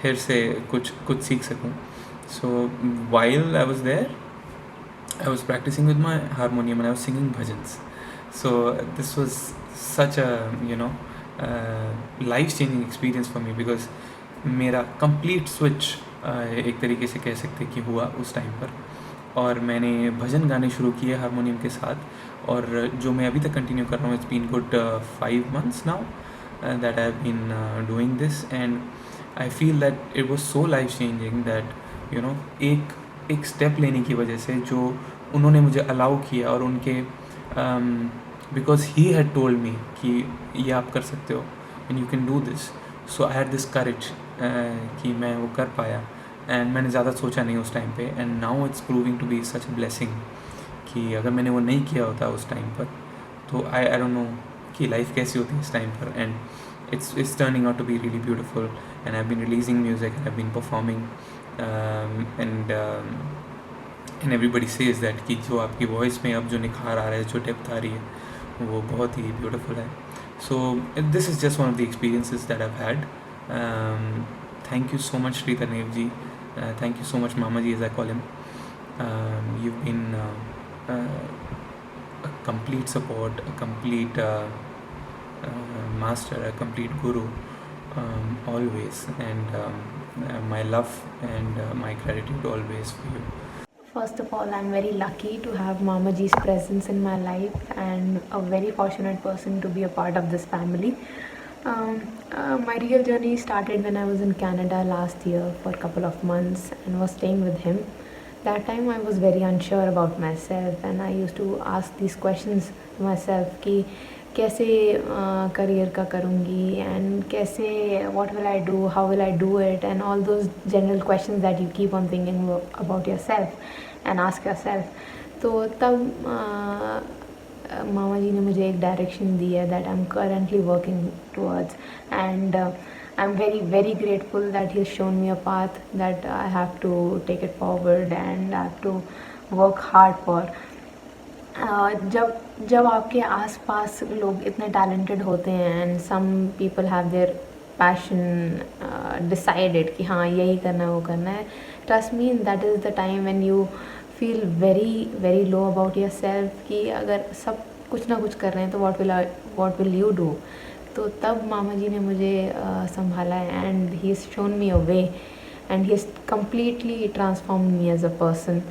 फिर से कुछ सीख सकूँ. So while I was there, I was practicing with my harmonium and I was singing bhajans. So this was such a life changing experience for me, because मेरा complete switch एक तरीके से कह सकते कि हुआ उस टाइम पर, और मैंने भजन गाने शुरू किए हारमोनियम के साथ, और जो मैं अभी तक कंटिन्यू कर रहा हूँ. It's been good 5 months now that I've been doing this, and I feel that it was so life changing that एक स्टेप लेने की वजह से जो उन्होंने मुझे अलाउ किया, और उनके because he had told me कि ये आप कर सकते हो and you can do this, so I had this courage कि मैं वो कर पाया. एंड मैंने ज़्यादा सोचा नहीं उस टाइम पे, and now it's proving to be such a blessing कि अगर मैंने वो नहीं किया होता उस टाइम पर तो आई डोंट नो कि लाइफ कैसी होती है इस टाइम पर. And it's turning out to be really beautiful, and I've been releasing music and I've been performing, and everybody says that कि जो आपकी वॉइस में अब जो निखार आ रहा है, जो डेप्थ आ रही है, वो बहुत ही ब्यूटीफुल है. So this is just one of the experiences that I've had. Thank you so much Sri Tarneivji, thank you so much Mamaji as I call him. You've been a complete support, a complete master, a complete guru, always, and my love and my gratitude always for you. First of all, I'm very lucky to have Mamaji's presence in my life, and a very fortunate person to be a part of this family. My real journey started when I was in Canada last year for a couple of months and was staying with him. That time I was very unsure about myself, and I used to ask these questions to myself कि कैसे career का करूँगी, and कैसे what will I do, how will I do it, and all those general questions that you keep on thinking about yourself and ask yourself. तो तब मामा जी ने मुझे एक डायरेक्शन दी है that I'm currently working towards, and I'm very very grateful that he's shown me a path that I have to take it forward and I have to work hard for. जब आपके आसपास लोग इतने talented होते हैं and some people have their passion decided कि हाँ यही करना है वो करना है, trust me that is the time when you feel very very low about yourself कि अगर सब कुछ ना कुछ कर रहे हैं तो व्हाट विल यू डू. तो तब मामा जी ने मुझे संभाला है, and he is shown me a way, and he is completely transformed me as a person.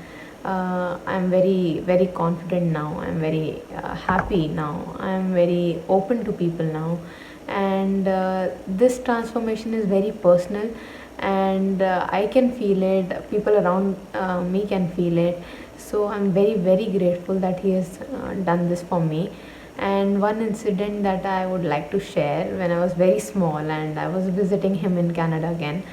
I'm very confident now. I'm very happy now. I'm very open to people now, and this transformation is very personal, and I can feel it. People around me can feel it. So I'm very very grateful that he has done this for me. And one incident that I would like to share, when I was very small and I was visiting him in Canada again.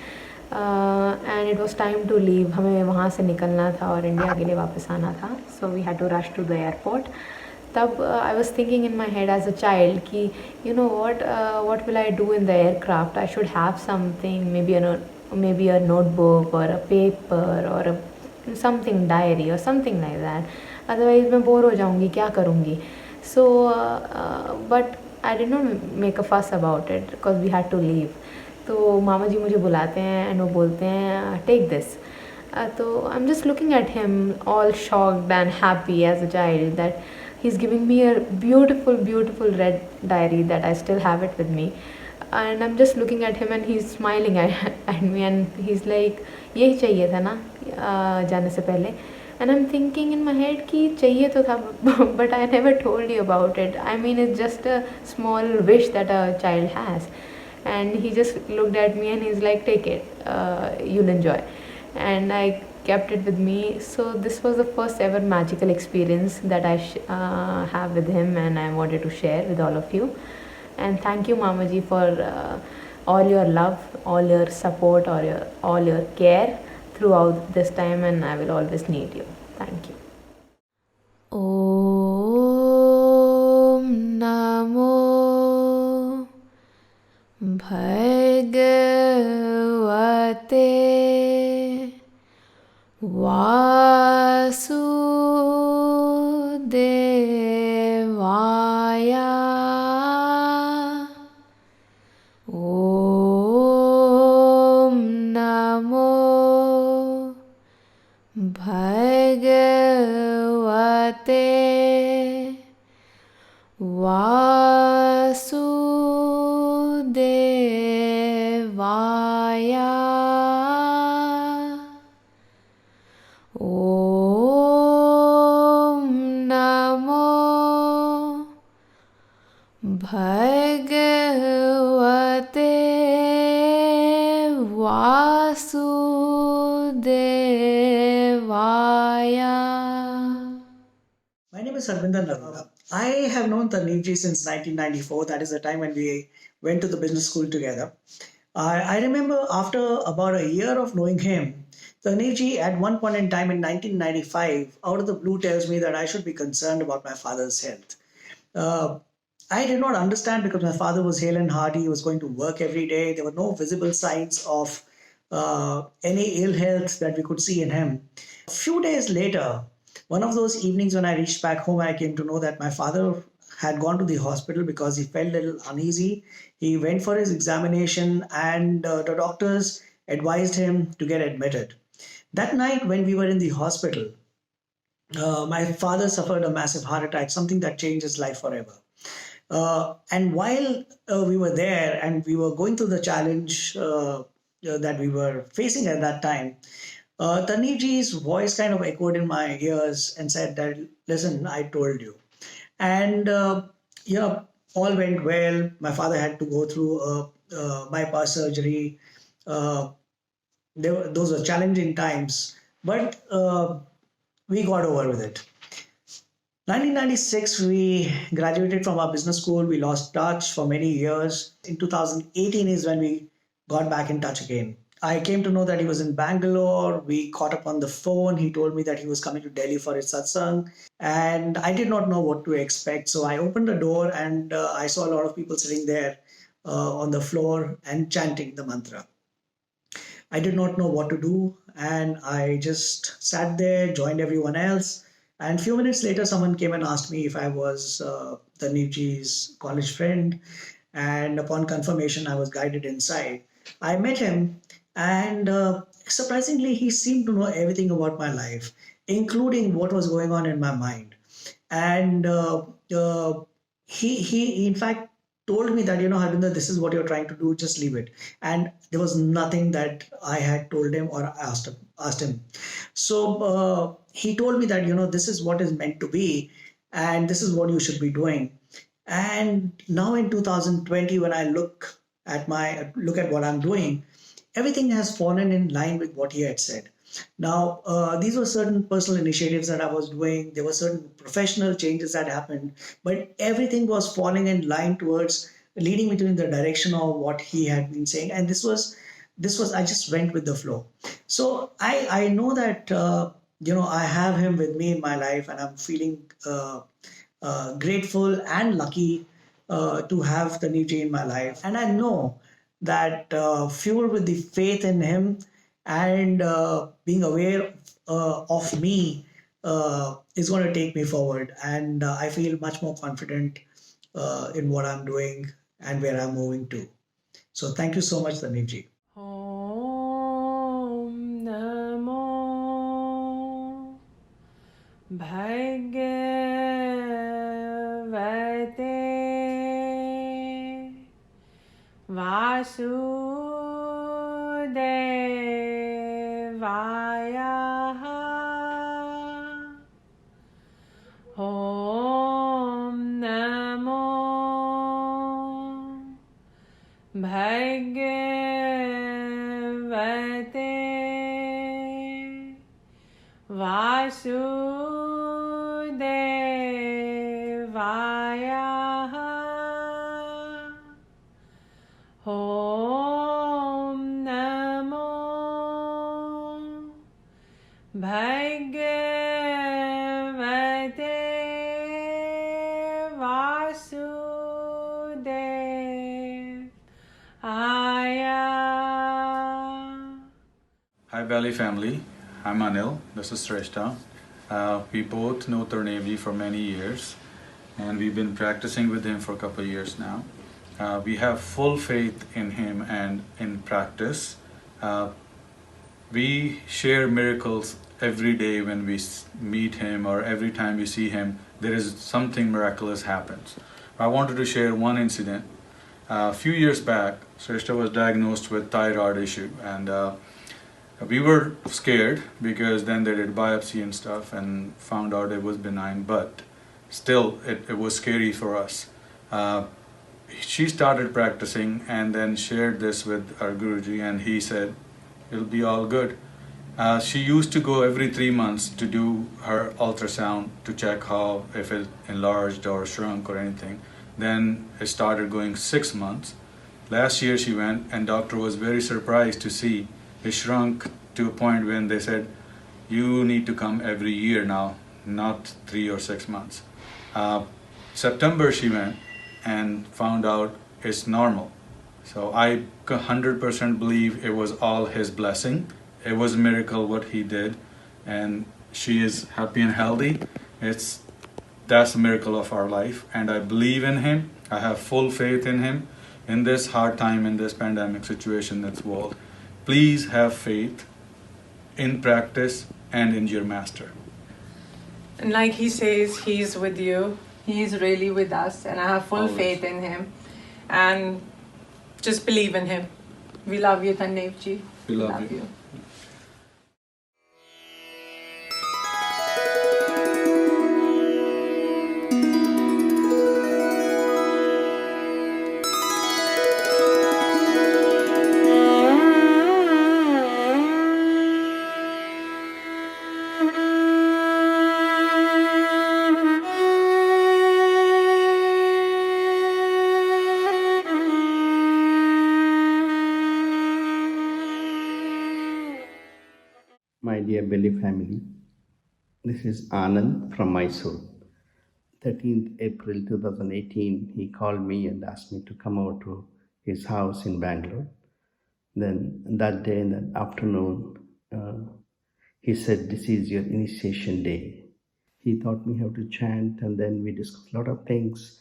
And it was time to leave. हमें वहाँ से निकलना था और India के लिए वापस आना था. So we had to rush to the airport. तब I was thinking in my head as a child कि you know what will I do in the aircraft? I should have something, maybe a notebook or a paper or something diary or something like that. Otherwise मैं bore हो जाऊँगी, क्या करूँगी? So but I did not make a fuss about it because we had to leave. तो मामा जी मुझे बुलाते हैं and वो बोलते हैं टेक दिस. तो I am just looking at him all shocked and happy as a child that he is giving me a beautiful red diary that I still have it with me, and I am just looking at him and he is smiling at me and he is like यही चाहिए था ना जाने से पहले. And I am thinking in my head कि चाहिए तो था but I never told you about it. I mean it's just a small wish that a child has. And he just looked at me and he's like, take it, you'll enjoy. And I kept it with me. So this was the first ever magical experience that I have with him, and I wanted to share with all of you. And thank you Mamaji for all your love, all your support, all your care throughout this time, and I will always need you. Thank you. Om Namo Bhagavate Vasudevaya. Om Namo Bhagavate Vasudevaya. Om Namo Bhagavate Vasudevaya. My name is Harvinder Narula. I have known Tarneivji since 1994. That is the time when we went to the business school together. I remember after about a year of knowing him, Tarneivji at one point in time in 1995, out of the blue tells me that I should be concerned about my father's health. I did not understand because my father was hale and hearty. He was going to work every day. There were no visible signs of any ill health that we could see in him. A few days later, one of those evenings when I reached back home, I came to know that my father had gone to the hospital because he felt a little uneasy. He went for his examination and the doctors advised him to get admitted. That night when we were in the hospital, my father suffered a massive heart attack, something that changed his life forever. And while we were there and we were going through the challenge that we were facing at that time, Tarneivji's voice kind of echoed in my ears and said that, listen, I told you. And, all went well. My father had to go through a bypass surgery. Those were challenging times, but we got over with it. 1996, we graduated from our business school. We lost touch for many years. In 2018 is when we got back in touch again. I came to know that he was in Bangalore. We caught up on the phone. He told me that he was coming to Delhi for his satsang. And I did not know what to expect. So I opened the door and I saw a lot of people sitting there on the floor and chanting the mantra. I did not know what to do. And I just sat there, joined everyone else. And a few minutes later, someone came and asked me if I was Tarneivji's college friend. And upon confirmation, I was guided inside. I met him, and surprisingly, he seemed to know everything about my life, including what was going on in my mind. And he in fact told me that, Harvinder, this is what you're trying to do, just leave it. And there was nothing that I had told him or asked him. So he told me that, this is what is meant to be, and this is what you should be doing. And now in 2020, when I look at what I'm doing, everything has fallen in line with what he had said. Now, these were certain personal initiatives that I was doing. There were certain professional changes that happened, but everything was falling in line towards leading me in the direction of what he had been saying. And this was, I just went with the flow. So I know that, I have him with me in my life, and I'm feeling grateful and lucky to have Tarneivji in my life. And I know that fueled with the faith in him and being aware of me is going to take me forward. And I feel much more confident in what I'm doing and where I'm moving to. So thank you so much, Tarneivji. Om Namo Bhagavate Vasudevaya. Om Namo Bhagavate Vasudevaya. Om Namo Bhagavate Vasudevaya. Hi Bellyfamily, I'm Anil, this is Shrestha. We both know Tarneivji for many years and we've been practicing with him for a couple of years now. We have full faith in him and in practice. We share miracles every day when we meet him or every time we see him, there is something miraculous happens. I wanted to share one incident. A few years back, Shrestha was diagnosed with thyroid issue, and we were scared because then they did biopsy and stuff and found out it was benign, but still it was scary for us. She started practicing and then shared this with our Guruji, and he said, it'll be all good. She used to go every 3 months to do her ultrasound to check how, if it enlarged or shrunk or anything. Then it started going 6 months. Last year she went, and doctor was very surprised to see it shrunk to a point when they said, you need to come every year now, not 3 or 6 months. September she went and found out it's normal. So I 100% believe it was all his blessing. It was a miracle what he did, and she is happy and healthy. That's a miracle of our life, and I believe in him. I have full faith in him in this hard time, in this pandemic situation that's world. Please have faith in practice and in your master. And like he says, he's with you. He's really with us, and I have full Always. faith in him. And just believe in him. We love you, Tarneivji. We love you. My dear Bellyfamily, this is Anand from Mysore. 13th April 2018, he called me and asked me to come over to his house in Bangalore. Then that day in the afternoon, he said, this is your initiation day. He taught me how to chant, and then we discussed a lot of things.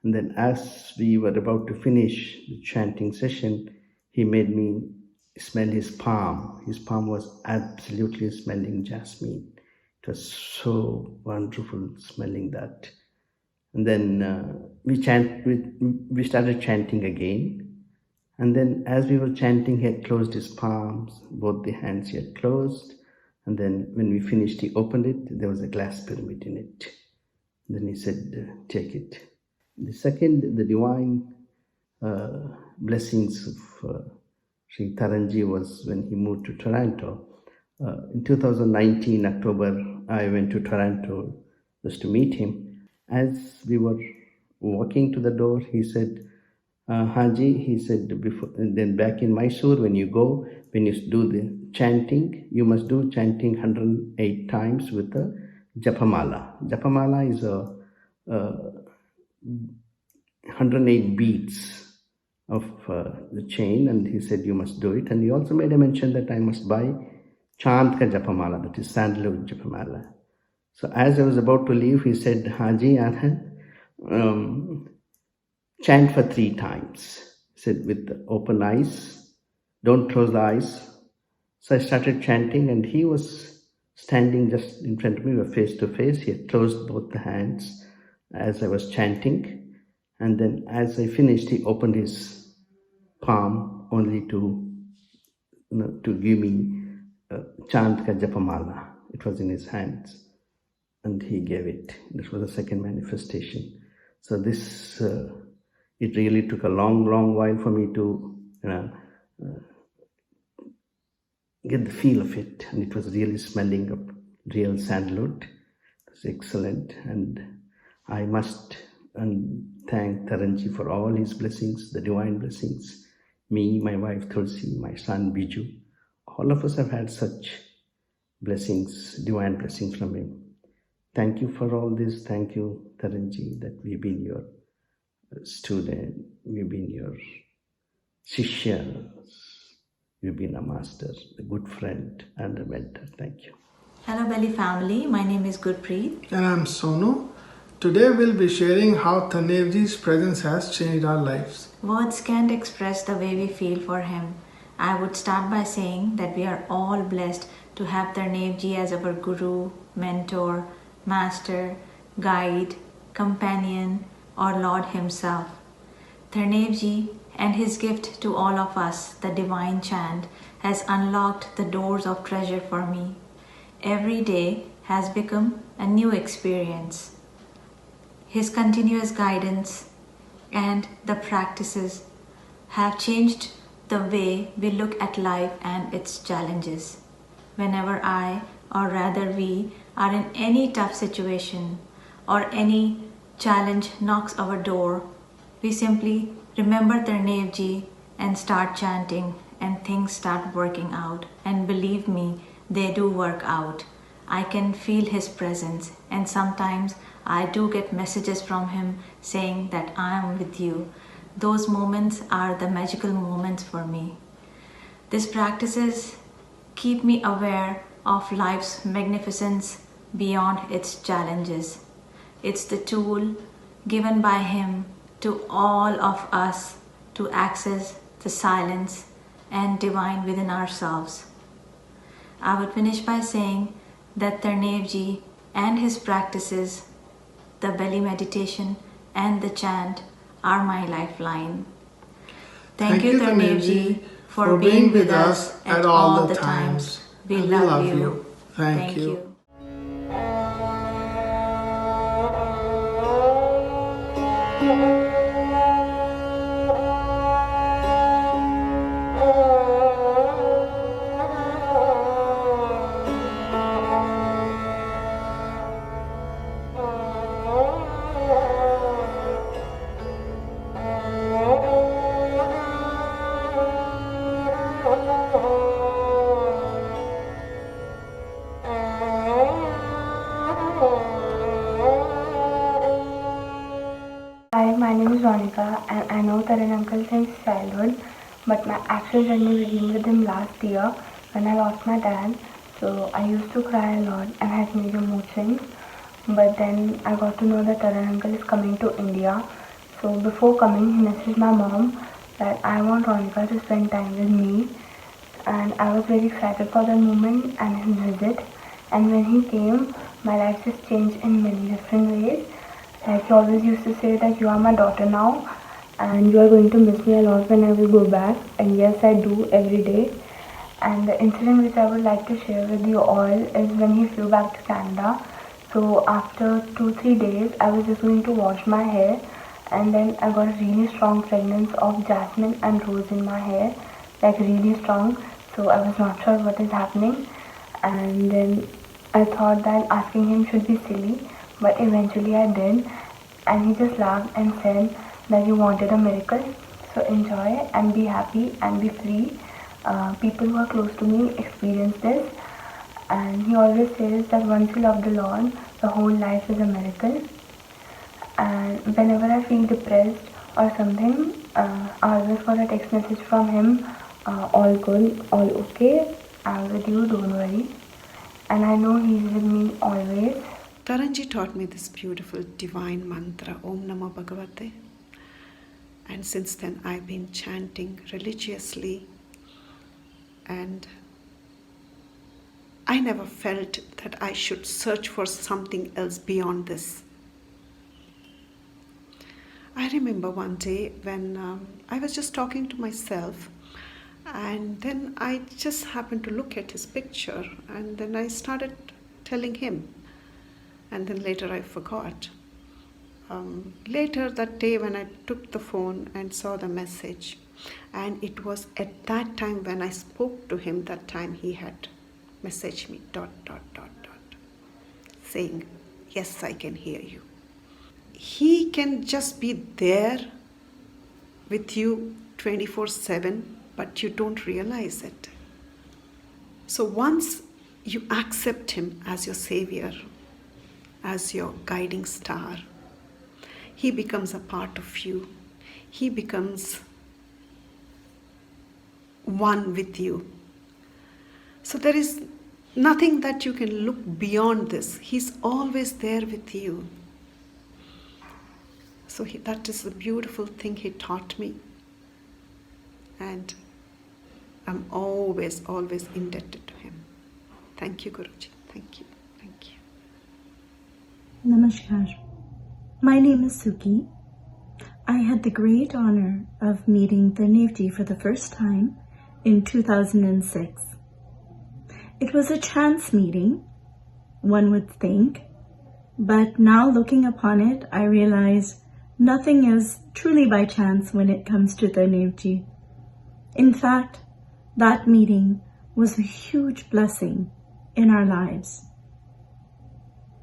And then as we were about to finish the chanting session, he made me smell his palm. His palm was absolutely smelling jasmine. It was so wonderful smelling that. And then we started chanting again. And then as we were chanting, he had closed his palms, both the hands he had closed. And then when we finished, he opened it. There was a glass pyramid in it. And then he said, take it. The second, the divine blessings of Sri Taranji was when he moved to Toronto. In 2019, October, I went to Toronto just to meet him. As we were walking to the door, he said, Haji, he said, before, then back in Mysore, when you do the chanting, you must do chanting 108 times with the Japamala. Japamala is a 108 beats of the chain, and he said you must do it. And he also made a mention that I must buy Chant ka Japamala, that is sandalwood Japamala. So as I was about to leave, he said, Haji Anand, chant for 3 times. He said, with open eyes, don't close the eyes. So I started chanting, and he was standing just in front of me, we were face to face. He had closed both the hands as I was chanting. And then as I finished, he opened his palm only to give me Chant ka Japamala. It was in his hands, and he gave it. This was the second manifestation. So this, it really took a long while for me to get the feel of it, and it was really smelling of real sandalwood. It was excellent, and I must thank Taranji for all his blessings, the divine blessings. Me, my wife Tulsi, my son Biju, all of us have had such blessings, divine blessings from him. Thank you for all this. Thank you, Taranji, that we've been your student, we've been your Shishya, we've been a master, a good friend, and a mentor. Thank you. Hello Belly family, my name is Gurpreet. And I'm Sonu. Today we'll be sharing how Tarneivji's presence has changed our lives. Words can't express the way we feel for him. I would start by saying that we are all blessed to have Tarneivji as our guru, mentor, master, guide, companion, or Lord himself. Tarneivji and his gift to all of us, the divine chant, has unlocked the doors of treasure for me. Every day has become a new experience. His continuous guidance and the practices have changed the way we look at life and its challenges. Whenever I, or rather we, are in any tough situation or any challenge knocks our door, we simply remember Tarneivji and start chanting, and things start working out. And believe me, they do work out. I can feel his presence, and sometimes I do get messages from him saying that I am with you. Those moments are the magical moments for me. These practices keep me aware of life's magnificence beyond its challenges. It's the tool given by him to all of us to access the silence and divine within ourselves. I would finish by saying that Tarneivji and his practices, the Bellymeditation and the chant, are my lifeline. Thank you, Tarneivji, for being with us at all the times. We love you. Thank you. Hi, my name is Ronika and I know Taran uncle since childhood, but my actual journey began with him last year when I lost my dad. So I used to cry a lot and had major mood swings, but then I got to know that Taran uncle is coming to India. So before coming, he messaged my mom that I want Ronika to spend time with me, and I was very excited for that moment and his visit. And when he came, my life just changed in many different ways. Like he always used to say that you are my daughter now and you are going to miss me a lot when I will go back. And yes, I do every day. And the incident which I would like to share with you all is when he flew back to Canada. So after 2-3 days, I was just going to wash my hair, and then I got a really strong fragrance of jasmine and rose in my hair, like really strong. So I was not sure what is happening, and then I thought that asking him should be silly, but eventually I did, and he just laughed and said that you wanted a miracle. So enjoy and be happy and be free. People who are close to me experience this, and he always says that once you love the Lord, the whole life is a miracle. And whenever I feel depressed or something, I always got a text message from him, all good, all okay, I'm with you, don't worry. And I know he's with me always. Taranji taught me this beautiful divine mantra, Om Namo Bhagavate. And since then I've been chanting religiously, and I never felt that I should search for something else beyond this. I remember one day when I was just talking to myself, and then I just happened to look at his picture, and then I started telling him, and then later I forgot. Later that day when I took the phone and saw the message, and it was at that time when I spoke to him, that time he had messaged me ... saying, yes, I can hear you. He can just be there with you 24/7, but you don't realize it. So once you accept him as your savior, as your guiding star, he becomes a part of you. He becomes one with you. So there is nothing that you can look beyond this. He's always there with you. So that is the beautiful thing he taught me. And I'm always, always indebted to him. Thank you, Guruji. Thank you. Thank you. Namaskar. My name is Suki. I had the great honor of meeting Tarneivji for the first time in 2006. It was a chance meeting, one would think, but now looking upon it, I realize nothing is truly by chance when it comes to Tarneivji. In fact, that meeting was a huge blessing in our lives.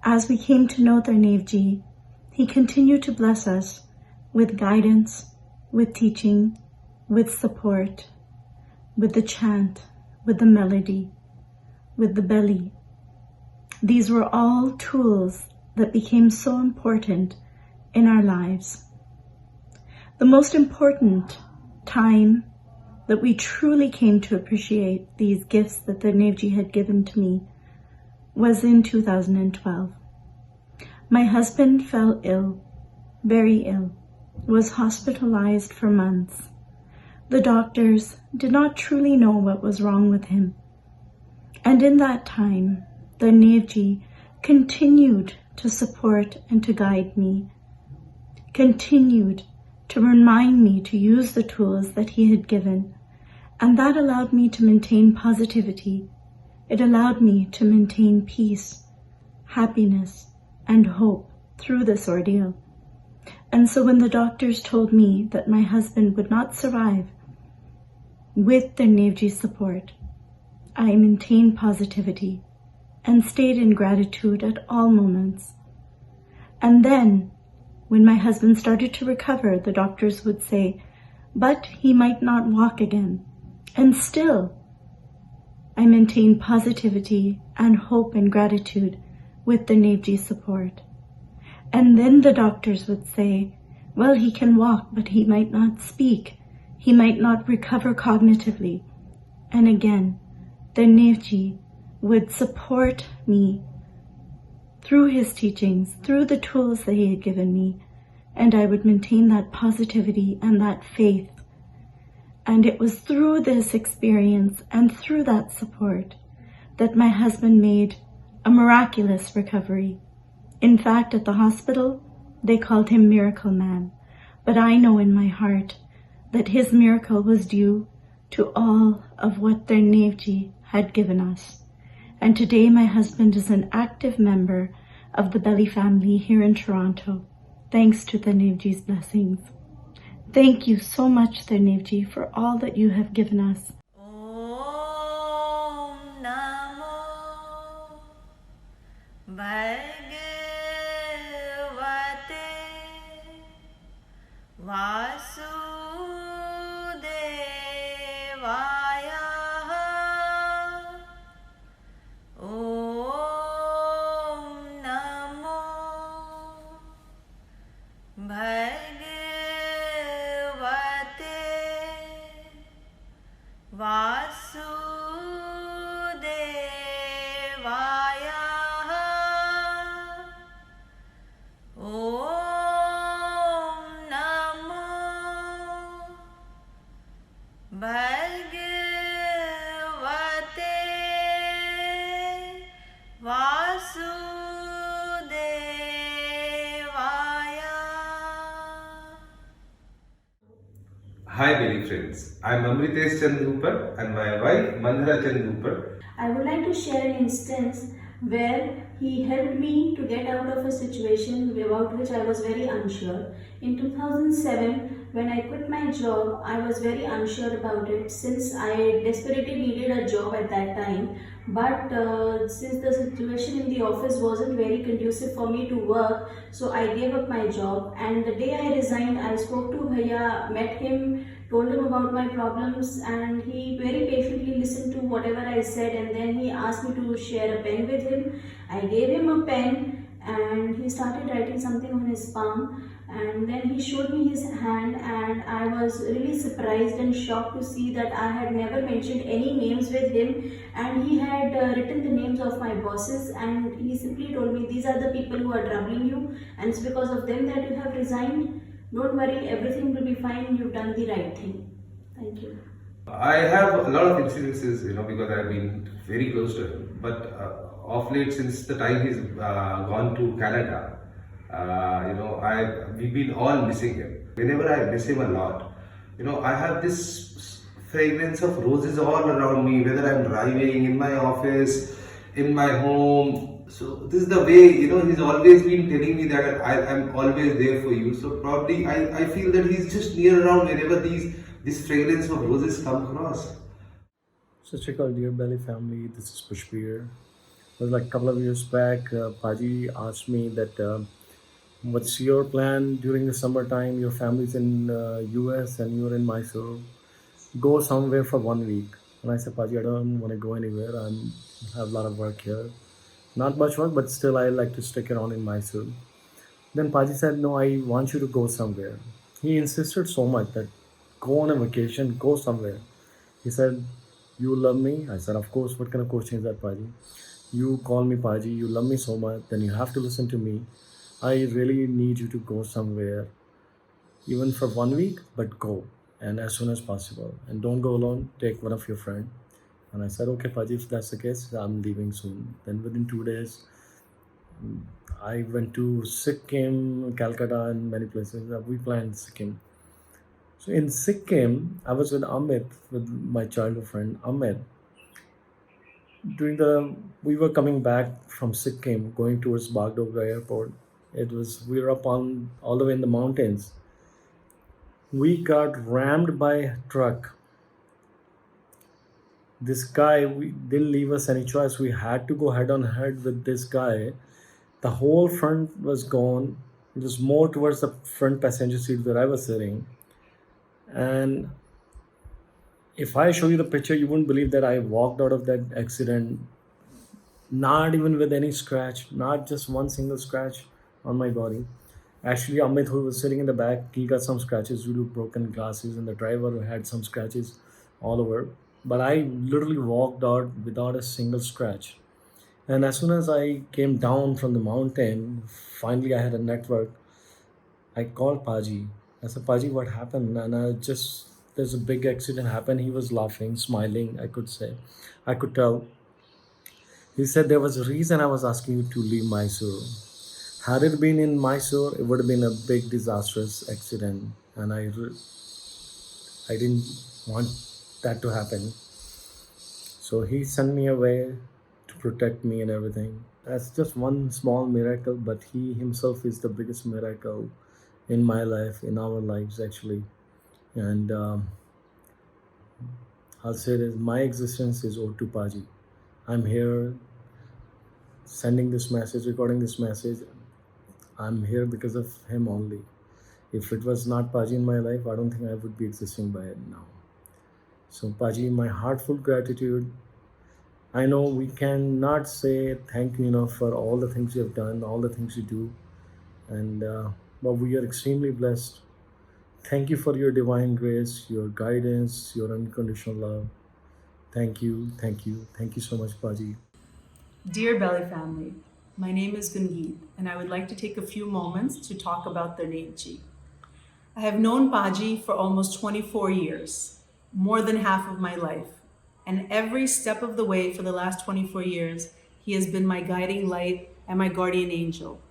As we came to know Tarneivji, he continued to bless us with guidance, with teaching, with support, with the chant, with the melody, with the belly. These were all tools that became so important in our lives. The most important time that we truly came to appreciate these gifts that Tarneivji had given to me was in 2012. My husband fell ill, very ill, was hospitalized for months. The doctors did not truly know what was wrong with him. And in that time, Tarneivji continued to support and to guide me, continued to remind me to use the tools that he had given, and that allowed me to maintain positivity. It allowed me to maintain peace, happiness, and hope through this ordeal. And so when the doctors told me that my husband would not survive, with Tarneivji's support, I maintained positivity and stayed in gratitude at all moments. And then, when my husband started to recover, the doctors would say, but he might not walk again. And still, I maintained positivity and hope and gratitude with Tarneivji's support. And then the doctors would say, well, he can walk, but he might not speak. He might not recover cognitively. And again, Tarneivji would support me through his teachings, through the tools that he had given me, and I would maintain that positivity and that faith. And it was through this experience and through that support that my husband made a miraculous recovery. In fact, at the hospital, they called him Miracle Man. But I know in my heart that his miracle was due to all of what Tarneivji had given us. And today my husband is an active member of the Bellyfamily here in Toronto, thanks to Tarneivji's blessings. Thank you so much, Tarneivji, for all that you have given us. Bhagavate Vasudevaya. Om Namo Bhagavate Vasudevaya. Om Namo Bhagavate Vasudevaya. Hi Belly friends, I'm Amritesh Chandupar and my wife Mandhara Chandupar. I would like to share an instance where he helped me to get out of a situation about which I was very unsure. In 2007, when I quit my job, I was very unsure about it since I desperately needed a job at that time. But since the situation in the office wasn't very conducive for me to work, so I gave up my job. And the day I resigned, I spoke to Bhaiya, met him, told him about my problems, and he very patiently listened to whatever I said, and then he asked me to share a pen with him. I gave him a pen and he started writing something on his palm, and then he showed me his hand, and I was really surprised and shocked to see that I had never mentioned any names with him, and he had written the names of my bosses, and he simply told me, these are the people who are troubling you and it's because of them that you have resigned. Don't worry, everything will be fine, you've done the right thing. Thank you. I have a lot of incidences, because I've been very close to him. But of late, since the time he's gone to Canada, we've been all missing him. Whenever I miss him a lot, I have this fragrance of roses all around me, whether I'm driving, in my office, in my home. So this is the way, he's always been telling me that I'm always there for you. So probably I feel that he's just near around whenever this fragrance of roses come across. So check out, dear Belly family, this is Pushpir. It was like a couple of years back, Paji asked me that what's your plan during the summertime? Your family's in US and you're in Mysore. Go somewhere for 1 week. And I said, Paji, I don't want to go anywhere. I have a lot of work here. Not much work, but still I like to stick around in Mysore. Then Paji said, no, I want you to go somewhere. He insisted so much that go on a vacation, go somewhere. He said, you love me? I said, of course. What kind of question is that, Paji? You call me Paji, you love me so much, then you have to listen to me. I really need you to go somewhere, even for 1 week, but go, and as soon as possible. And don't go alone, take one of your friends. And I said, okay, Paji, if that's the case, I'm leaving soon. Then within 2 days, I went to Sikkim, Calcutta, and many places. We planned Sikkim. So in Sikkim, I was with Amit, with my childhood friend Amit. We were coming back from Sikkim, going towards Bagdogra airport. We were up on all the way in the mountains. We got rammed by a truck. This guy, we didn't leave us any choice. We had to go head on head with this guy. The whole front was gone. It was more towards the front passenger seat where I was sitting. And if I show you the picture, you wouldn't believe that I walked out of that accident, not even with any scratch, not just one single scratch on my body. Actually, Amit, who was sitting in the back, he got some scratches due to broken glasses, and the driver had some scratches all over. But I literally walked out without a single scratch. And as soon as I came down from the mountain, finally I had a network. I called Paji. I said, Paji, what happened? And there's a big accident happened. He was laughing, smiling, I could tell. He said, there was a reason I was asking you to leave Mysore. Had it been in Mysore, it would have been a big disastrous accident. And I didn't want that to happen. So he sent me away to protect me and everything. That's just one small miracle, but he himself is the biggest miracle in my life, in our lives actually. And I'll say this, my existence is owed to Paji. I'm here sending this message, recording this message. I'm here because of him only. If it was not Paji in my life, I don't think I would be existing by it now. So Paji, my heartfelt gratitude. I know we cannot say thank you enough for all the things you have done, all the things you do. And but we are extremely blessed. Thank you for your divine grace, your guidance, your unconditional love. Thank you, thank you, thank you so much, Paji. Dear Belly family, my name is Gungeet, and I would like to take a few moments to talk about Tarneivji. I have known Paji for almost 24 years, more than half of my life, and every step of the way for the last 24 years, he has been my guiding light and my guardian angel.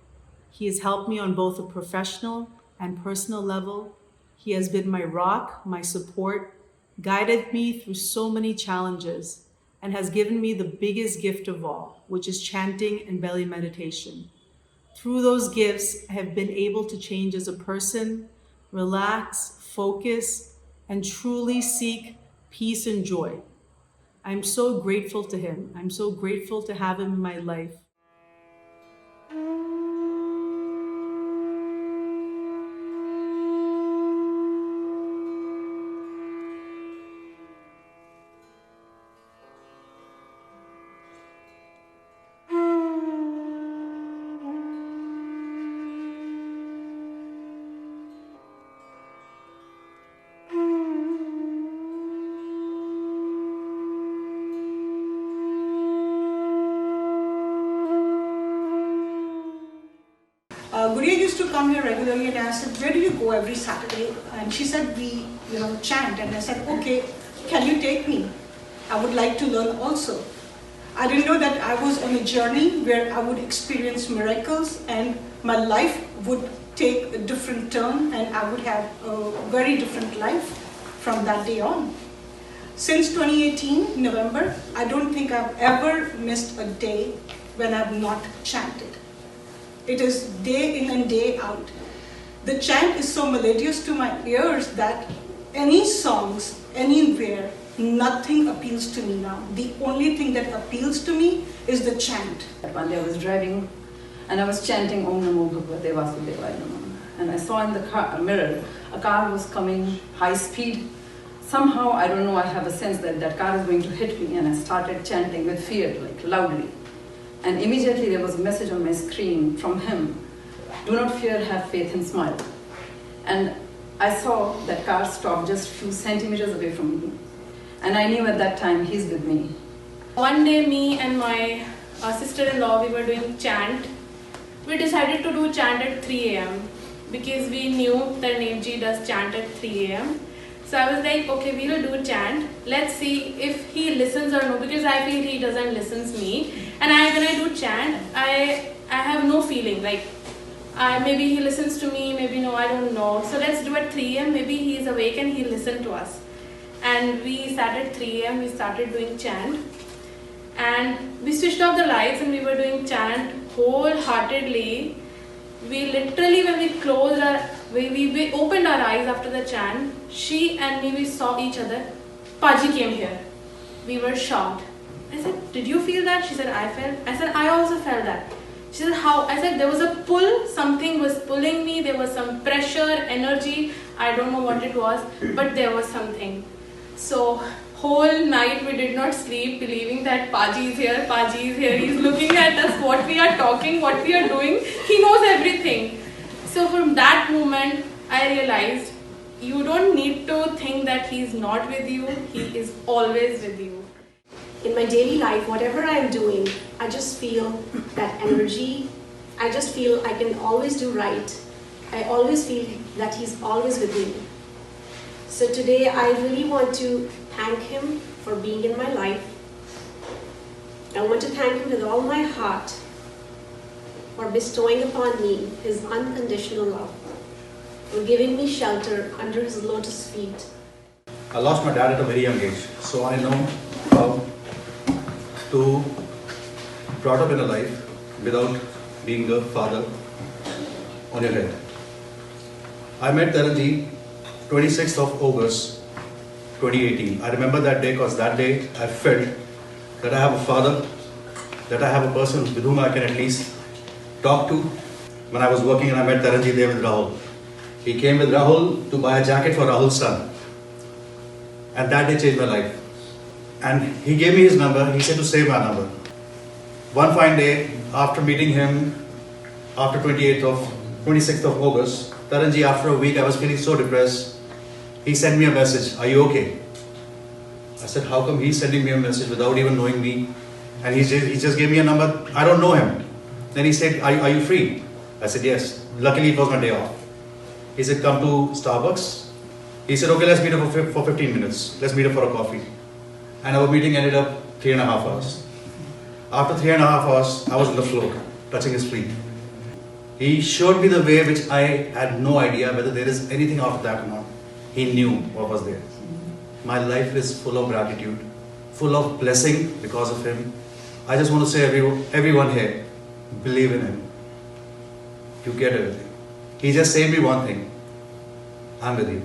He has helped me on both a professional and personal level. He has been my rock, my support, guided me through so many challenges, and has given me the biggest gift of all, which is chanting and Bellymeditation. Through those gifts, I have been able to change as a person, relax, focus, and truly seek peace and joy. I'm so grateful to him. I'm so grateful to have him in my life. Guria used to come here regularly, and I said, where do you go every Saturday? And she said, we chant. And I said, okay, can you take me? I would like to learn also. I didn't know that I was on a journey where I would experience miracles and my life would take a different turn and I would have a very different life from that day on. Since 2018, November, I don't think I've ever missed a day when I've not chanted. It is day in and day out. The chant is so melodious to my ears that any songs, anywhere, nothing appeals to me now. The only thing that appeals to me is the chant. One day I was driving and I was chanting OMNAMOH BHAGAVATE VASUDEVAYA. And I saw in the mirror, a car was coming high speed. Somehow, I don't know, I have a sense that that car is going to hit me, and I started chanting with fear, like loudly. And immediately there was a message on my screen from him, do not fear, have faith and smile. And I saw that car stop just a few centimeters away from me. And I knew at that time he's with me. One day me and my sister-in-law, we were doing chant. We decided to do chant at 3 a.m. because we knew Tarneivji does chant at 3 a.m. So I was like, okay, we will do chant. Let's see if he listens or no, because I feel he doesn't listen to me. And when I do chant, I have no feeling, like maybe he listens to me, maybe no, I don't know. So let's do at 3 a.m. Maybe he's awake and he'll listen to us. And we started at 3 a.m. We started doing chant. And we switched off the lights and we were doing chant wholeheartedly. We literally, when we closed we opened our eyes after the chant, she and me, we saw each other. Paji came here. We were shocked. I said, did you feel that? She said, I felt. I said, I also felt that. She said, how? I said, there was a pull, something was pulling me, there was some pressure, energy, I don't know what it was, but there was something. So, whole night we did not sleep, believing that Paji is here, he's looking at us, what we are talking, what we are doing, he knows everything. So from that moment, I realized, you don't need to think that he's not with you, he is always with you. In my daily life, whatever I am doing, I just feel that energy. I just feel I can always do right. I always feel that he's always with me. So today I really want to thank him for being in my life. I want to thank him with all my heart for bestowing upon me his unconditional love, for giving me shelter under his lotus feet. I lost my dad at a very young age, so I know how to brought up in a life without being a father on your head. I met Tarneivji 26th of August 2018. I remember that day because that day I felt that I have a father, that I have a person with whom I can at least talk to. When I was working and I met Tarneivji there with Rahul. He came with Rahul to buy a jacket for Rahul's son. And that day changed my life. And he gave me his number, he said to save my number. One fine day, after meeting him, after 26th of August, Tarneivji, after a week I was feeling so depressed. He sent me a message, are you okay? I said, how come he's sending me a message without even knowing me? And he just gave me a number, I don't know him. Then he said, are you free? I said, yes. Luckily it was my day off. He said, come to Starbucks. He said, okay, let's meet up for 15 minutes. Let's meet up for a coffee. And our meeting ended up 3.5 hours. After 3.5 hours, I was on the floor, touching his feet. He showed me the way which I had no idea whether there is anything after that or not. He knew what was there. My life is full of gratitude, full of blessing because of him. I just want to say everyone here, believe in him. You get everything. He just said me one thing. I'm with you.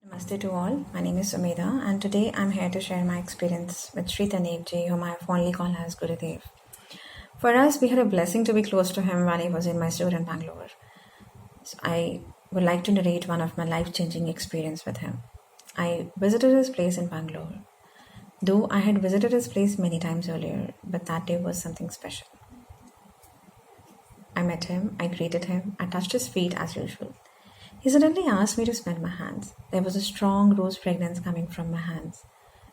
Namaste to all. My name is Sumedha, and today I'm here to share my experience with Sri Tarneivji, whom I fondly call as Gurudev. For us, we had a blessing to be close to him when he was in Mysore and Bangalore. So I would like to narrate one of my life-changing experience with him. I visited his place in Bangalore. Though I had visited his place many times earlier, but that day was something special. I met him, I greeted him, I touched his feet as usual. He suddenly asked me to smell my hands. There was a strong rose fragrance coming from my hands.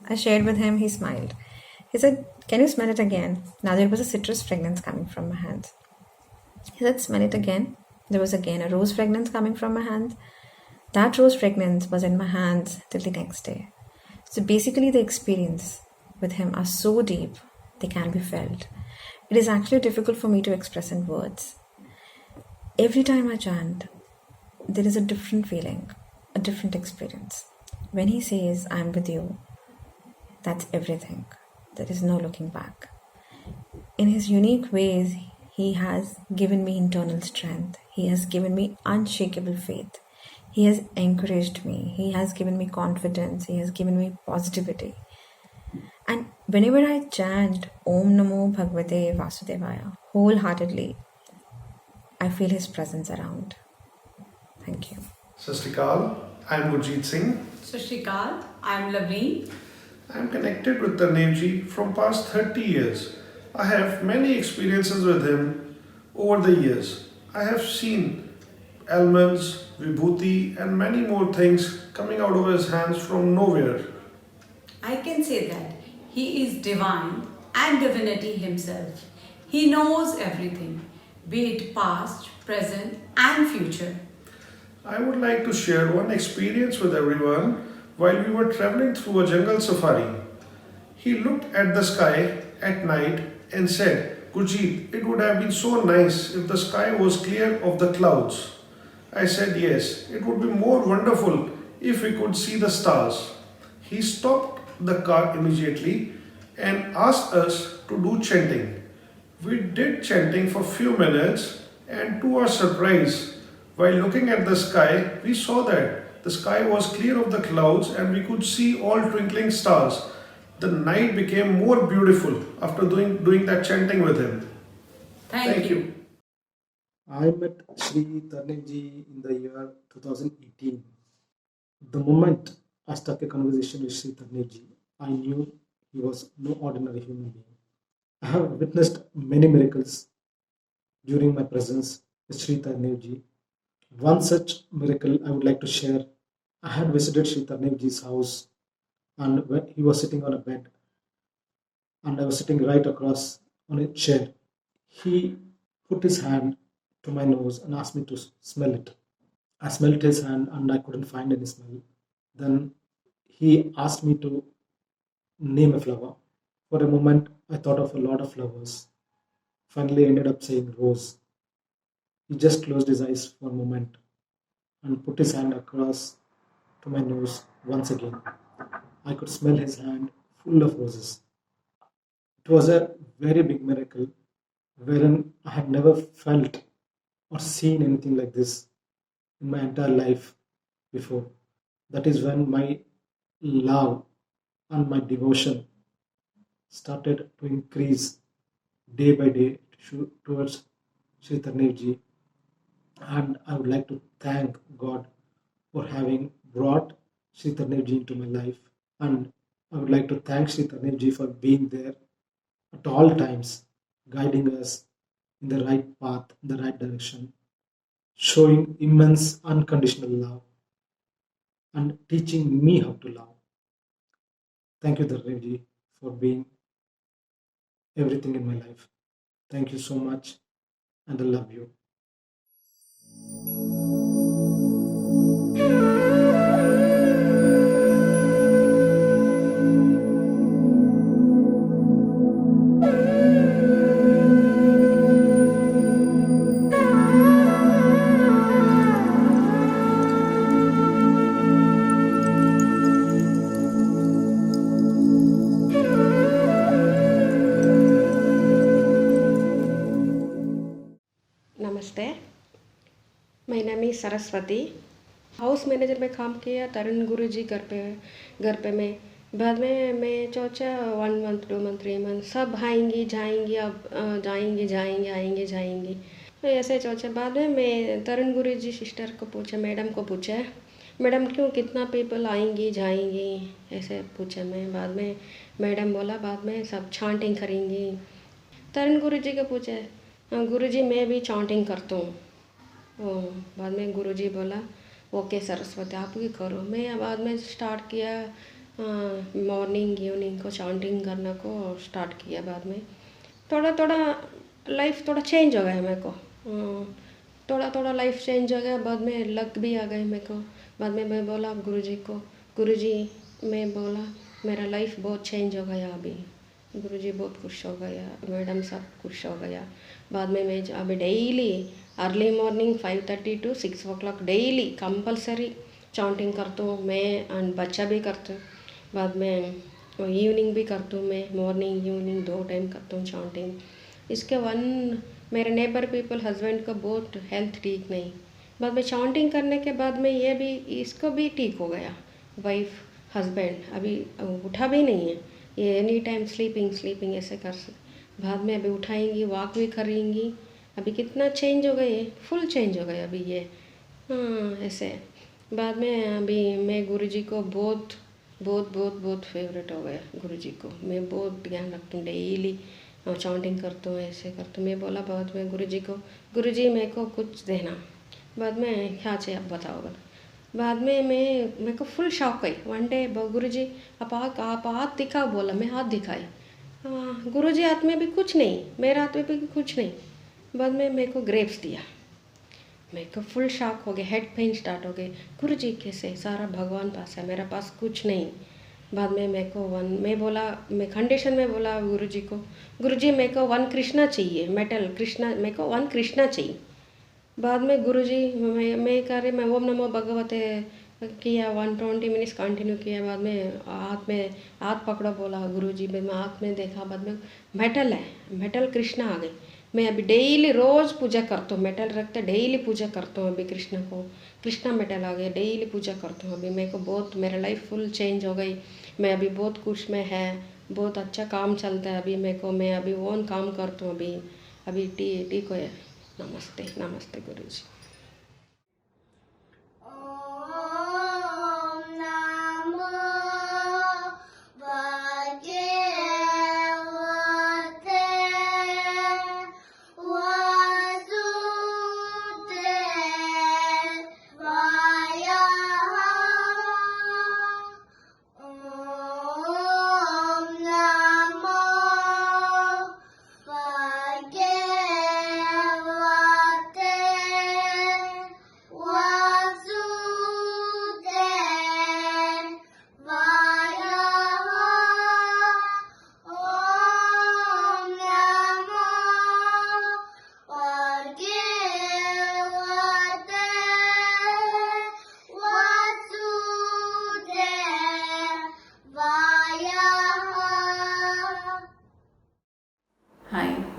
I shared with him, he smiled. He said, "Can you smell it again?" Now there was a citrus fragrance coming from my hands. He said, "Smell it again." There was again a rose fragrance coming from my hands. That rose fragrance was in my hands till the next day. So basically the experience with him are so deep, they can be felt. It is actually difficult for me to express in words. Every time I chant, there is a different feeling, a different experience. When he says, "I'm with you," that's everything. There is no looking back. In his unique ways, he has given me internal strength. He has given me unshakable faith. He has encouraged me. He has given me confidence. He has given me positivity. And whenever I chant Om Namo Bhagavate Vasudevaya wholeheartedly, I feel his presence around. Thank you. Sastikal, I'm Gurjeet Singh. Sashrikal, I'm Lavleen. I'm connected with Tarneivji from past 30 years. I have many experiences with him over the years. I have seen elements, vibhuti and many more things coming out of his hands from nowhere. I can say that he is divine and divinity himself. He knows everything, be it past, present and future. I would like to share one experience with everyone while we were traveling through a jungle safari. He looked at the sky at night and said, "Gurjeet, it would have been so nice if the sky was clear of the clouds." I said, "Yes, it would be more wonderful if we could see the stars." He stopped the car immediately and asked us to do chanting. We did chanting for few minutes, and to our surprise, while looking at the sky, we saw that the sky was clear of the clouds and we could see all twinkling stars. The night became more beautiful after doing that chanting with him. Thank you. I met Sri Tarneivji in the year 2018. The moment I struck a conversation with Sri Tarneivji, I knew he was no ordinary human being. I have witnessed many miracles during my presence with Sri Tarneivji. One such miracle I would like to share. I had visited Sri Tarneivji's house, and when he was sitting on a bed and I was sitting right across on a chair. He put his hand to my nose and asked me to smell it. I smelled his hand and I couldn't find any smell. Then he asked me to name a flower. For a moment, I thought of a lot of flowers. Finally, I ended up saying rose. He just closed his eyes for a moment and put his hand across to my nose once again. I could smell his hand full of roses. It was a very big miracle wherein I had never felt or seen anything like this in my entire life before. That is when my love and my devotion started to increase day by day towards Sri Tarneivji. And I would like to thank God for having brought Sri Tarneivji into my life. And I would like to thank Sri Tarneivji for being there at all times, guiding us in the right path, in the right direction, showing immense unconditional love, and teaching me how to love. Thank you, Tarneivji, for being everything in my life. Thank you so much, and I love you. नमस्ते, my name is Saraswati. House manager में काम किया तरुण गुरु जी घर पे मैं बाद में मैं सोचा 1 month 2 month 3 month सब आएंगी जाएंगी अब जाएंगे आएंगे जाएंगी मैं ऐसे सोचा. बाद में मैं तरुण गुरु जी सिस्टर को पूछा, मैडम को पूछा, मैडम क्यों कितना पीपल आएंगी जाएंगी ऐसे पूछा मैं. बाद में मैडम बोला बाद में सब चांटिंग करेंगी. तरुण गुरु जी को पूछा, गुरु जी मैं भी चांटिंग करता हूँ. बाद में गुरु जी बोला ओके सरस्वती आप भी करो. मैं बाद में स्टार्ट किया मॉर्निंग इवनिंग को चांटिंग करने को स्टार्ट किया. बाद में थोड़ा लाइफ थोड़ा चेंज हो गया मेरे को. थोड़ा लाइफ चेंज हो गया. बाद में लक भी आ गई मेरे को. बाद में मैं बोला गुरुजी को, गुरुजी मैं बोला मेरा लाइफ बहुत चेंज हो गया अभी. गुरुजी बहुत खुश हो गया, मैडम सब खुश हो गया. बाद में मैं अभी daily early morning 5:30 to 6 o'clock daily compulsory chanting करता हूँ मैं एंड बच्चा भी करता हूँ. बाद में इवनिंग भी करता हूँ मैं, मॉर्निंग इवनिंग 2 टाइम करता हूँ चांटिंग. इसके मेरे नेबर पीपल हस्बैंड का बहुत हेल्थ ठीक नहीं. बाद में चांटिंग करने के बाद में ये भी इसको भी ठीक हो गया. वाइफ हस्बैंड अभी उठा भी नहीं है, ये एनी टाइम स्लीपिंग ऐसे कर सकते. बाद में अभी उठाएंगी, वॉक भी करेंगी. अभी कितना चेंज हो गए, फुल चेंज हो गया अभी ये. ऐसे बाद में अभी मैं गुरुजी को बहुत फेवरेट हो गया. गुरुजी को मैं बहुत ध्यान रखती हूँ, डेली चांटिंग करता हूँ ऐसे करता हूँ. मैं बोला बाद में गुरुजी को, गुरुजी मेरे को कुछ देना. बाद में क्या चाहिए आप बताओ. बाद में मेरे को फुल शौक आई. वन डे गुरुजी आप हाथ दिखाओ बोला. मैं हाथ दिखाई. गुरुजी हाथ में भी कुछ नहीं, मेरे हाथ में भी कुछ नहीं. बाद में मेरे को ग्रेप्स दिया. मेरे को फुल शॉक हो गया, हेड पेन स्टार्ट हो गए. गुरुजी कैसे, सारा भगवान पास है, मेरा पास कुछ नहीं. बाद में मेरे को मैं कंडीशन में बोला गुरुजी को, गुरुजी मेरे को 1 कृष्णा चाहिए, मेटल कृष्णा, मेरे को 1 कृष्णा चाहिए. बाद में गुरुजी मैं ओम नमो भगवते किया 120 मिनट्स कंटिन्यू किया. बाद में हाथ पकड़ो बोला गुरुजी. मैं हाथ में देखा, बाद में मेटल है, मेटल कृष्णा आ गई. मैं अभी डेली रोज़ पूजा करता हूँ, मेटल रखते डेली पूजा करता हूँ. अभी कृष्णा मेटल आ गया, डेली पूजा करता हूँ. अभी मेरे को बहुत मेरा लाइफ फुल चेंज हो गई. मैं अभी बहुत खुश में है, बहुत अच्छा काम चलता है अभी मेरे को. मैं अभी ओन काम करता हूँ अभी टी को है. नमस्ते गुरुजी.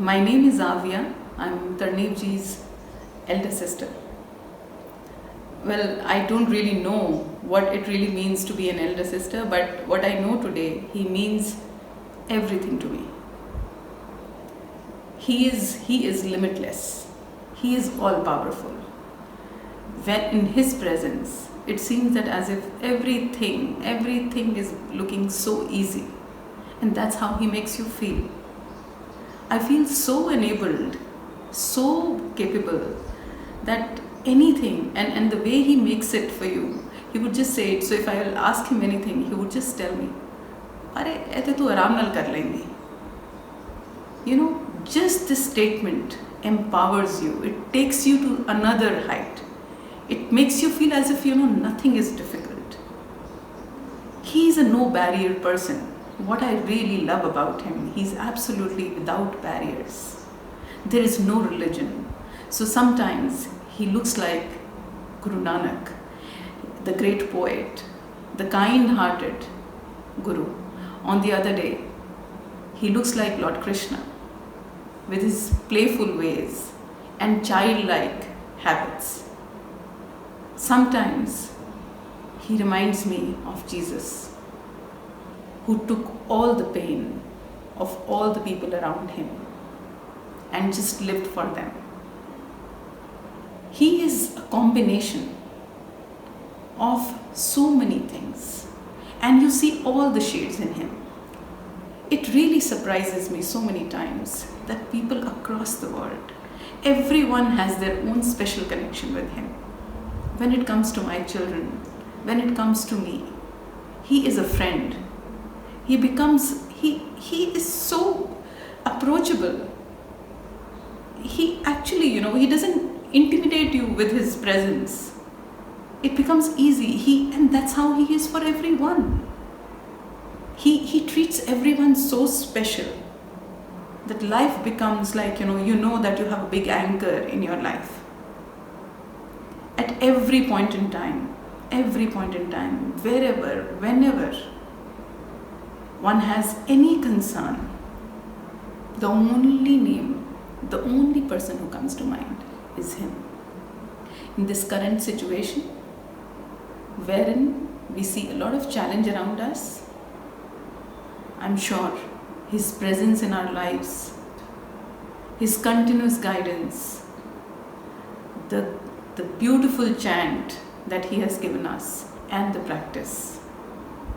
My name is Aviraas. I'm Tarneivji's elder sister. Well, I don't really know what it really means to be an elder sister, but what I know today, he means everything to me. He is limitless. He is all powerful. When in his presence, it seems that as if everything is looking so easy, and that's how he makes you feel. I feel so enabled, so capable that anything, and the way he makes it for you, he would just say it. So if I will ask him anything, he would just tell me, "Are aise tu aaram nal kar lengi." You know, just this statement empowers you. It takes you to another height. It makes you feel as if nothing is difficult. He is a no barrier person. What I really love about him, he's absolutely without barriers. There is no religion. So sometimes he looks like Guru Nanak, the great poet, the kind-hearted Guru. On the other day, he looks like Lord Krishna with his playful ways and childlike habits. Sometimes he reminds me of Jesus, who took all the pain of all the people around him and just lived for them. He is a combination of so many things, and you see all the shades in him. It really surprises me so many times that people across the world, everyone has their own special connection with him. When it comes to my children, when it comes to me, he is a friend. He is so approachable. He actually, he doesn't intimidate you with his presence. It becomes easy. And that's how he is for everyone. He treats everyone so special that life becomes like, you know that you have a big anchor in your life. At every point in time, wherever, whenever one has any concern, the only person who comes to mind is him. In this current situation, wherein we see a lot of challenge around us, I'm sure his presence in our lives, his continuous guidance, the beautiful chant that he has given us, and the practice,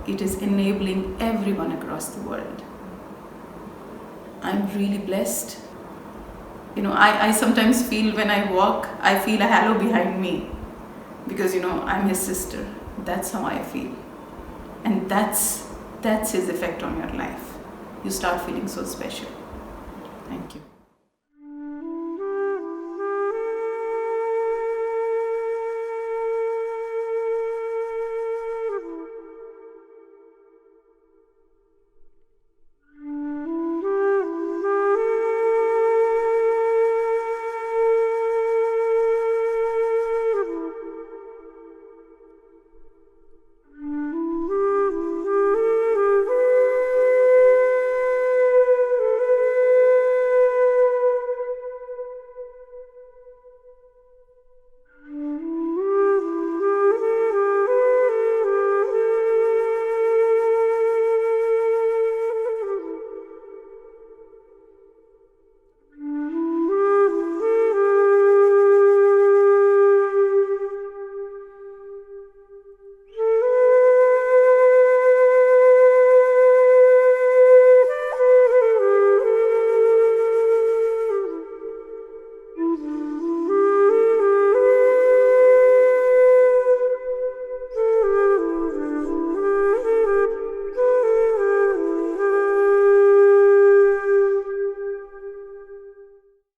it is enabling everyone across the world. I'm really blessed. I sometimes feel when I walk, I feel a halo behind me because, I'm his sister. That's how I feel. And that's his effect on your life. You start feeling so special.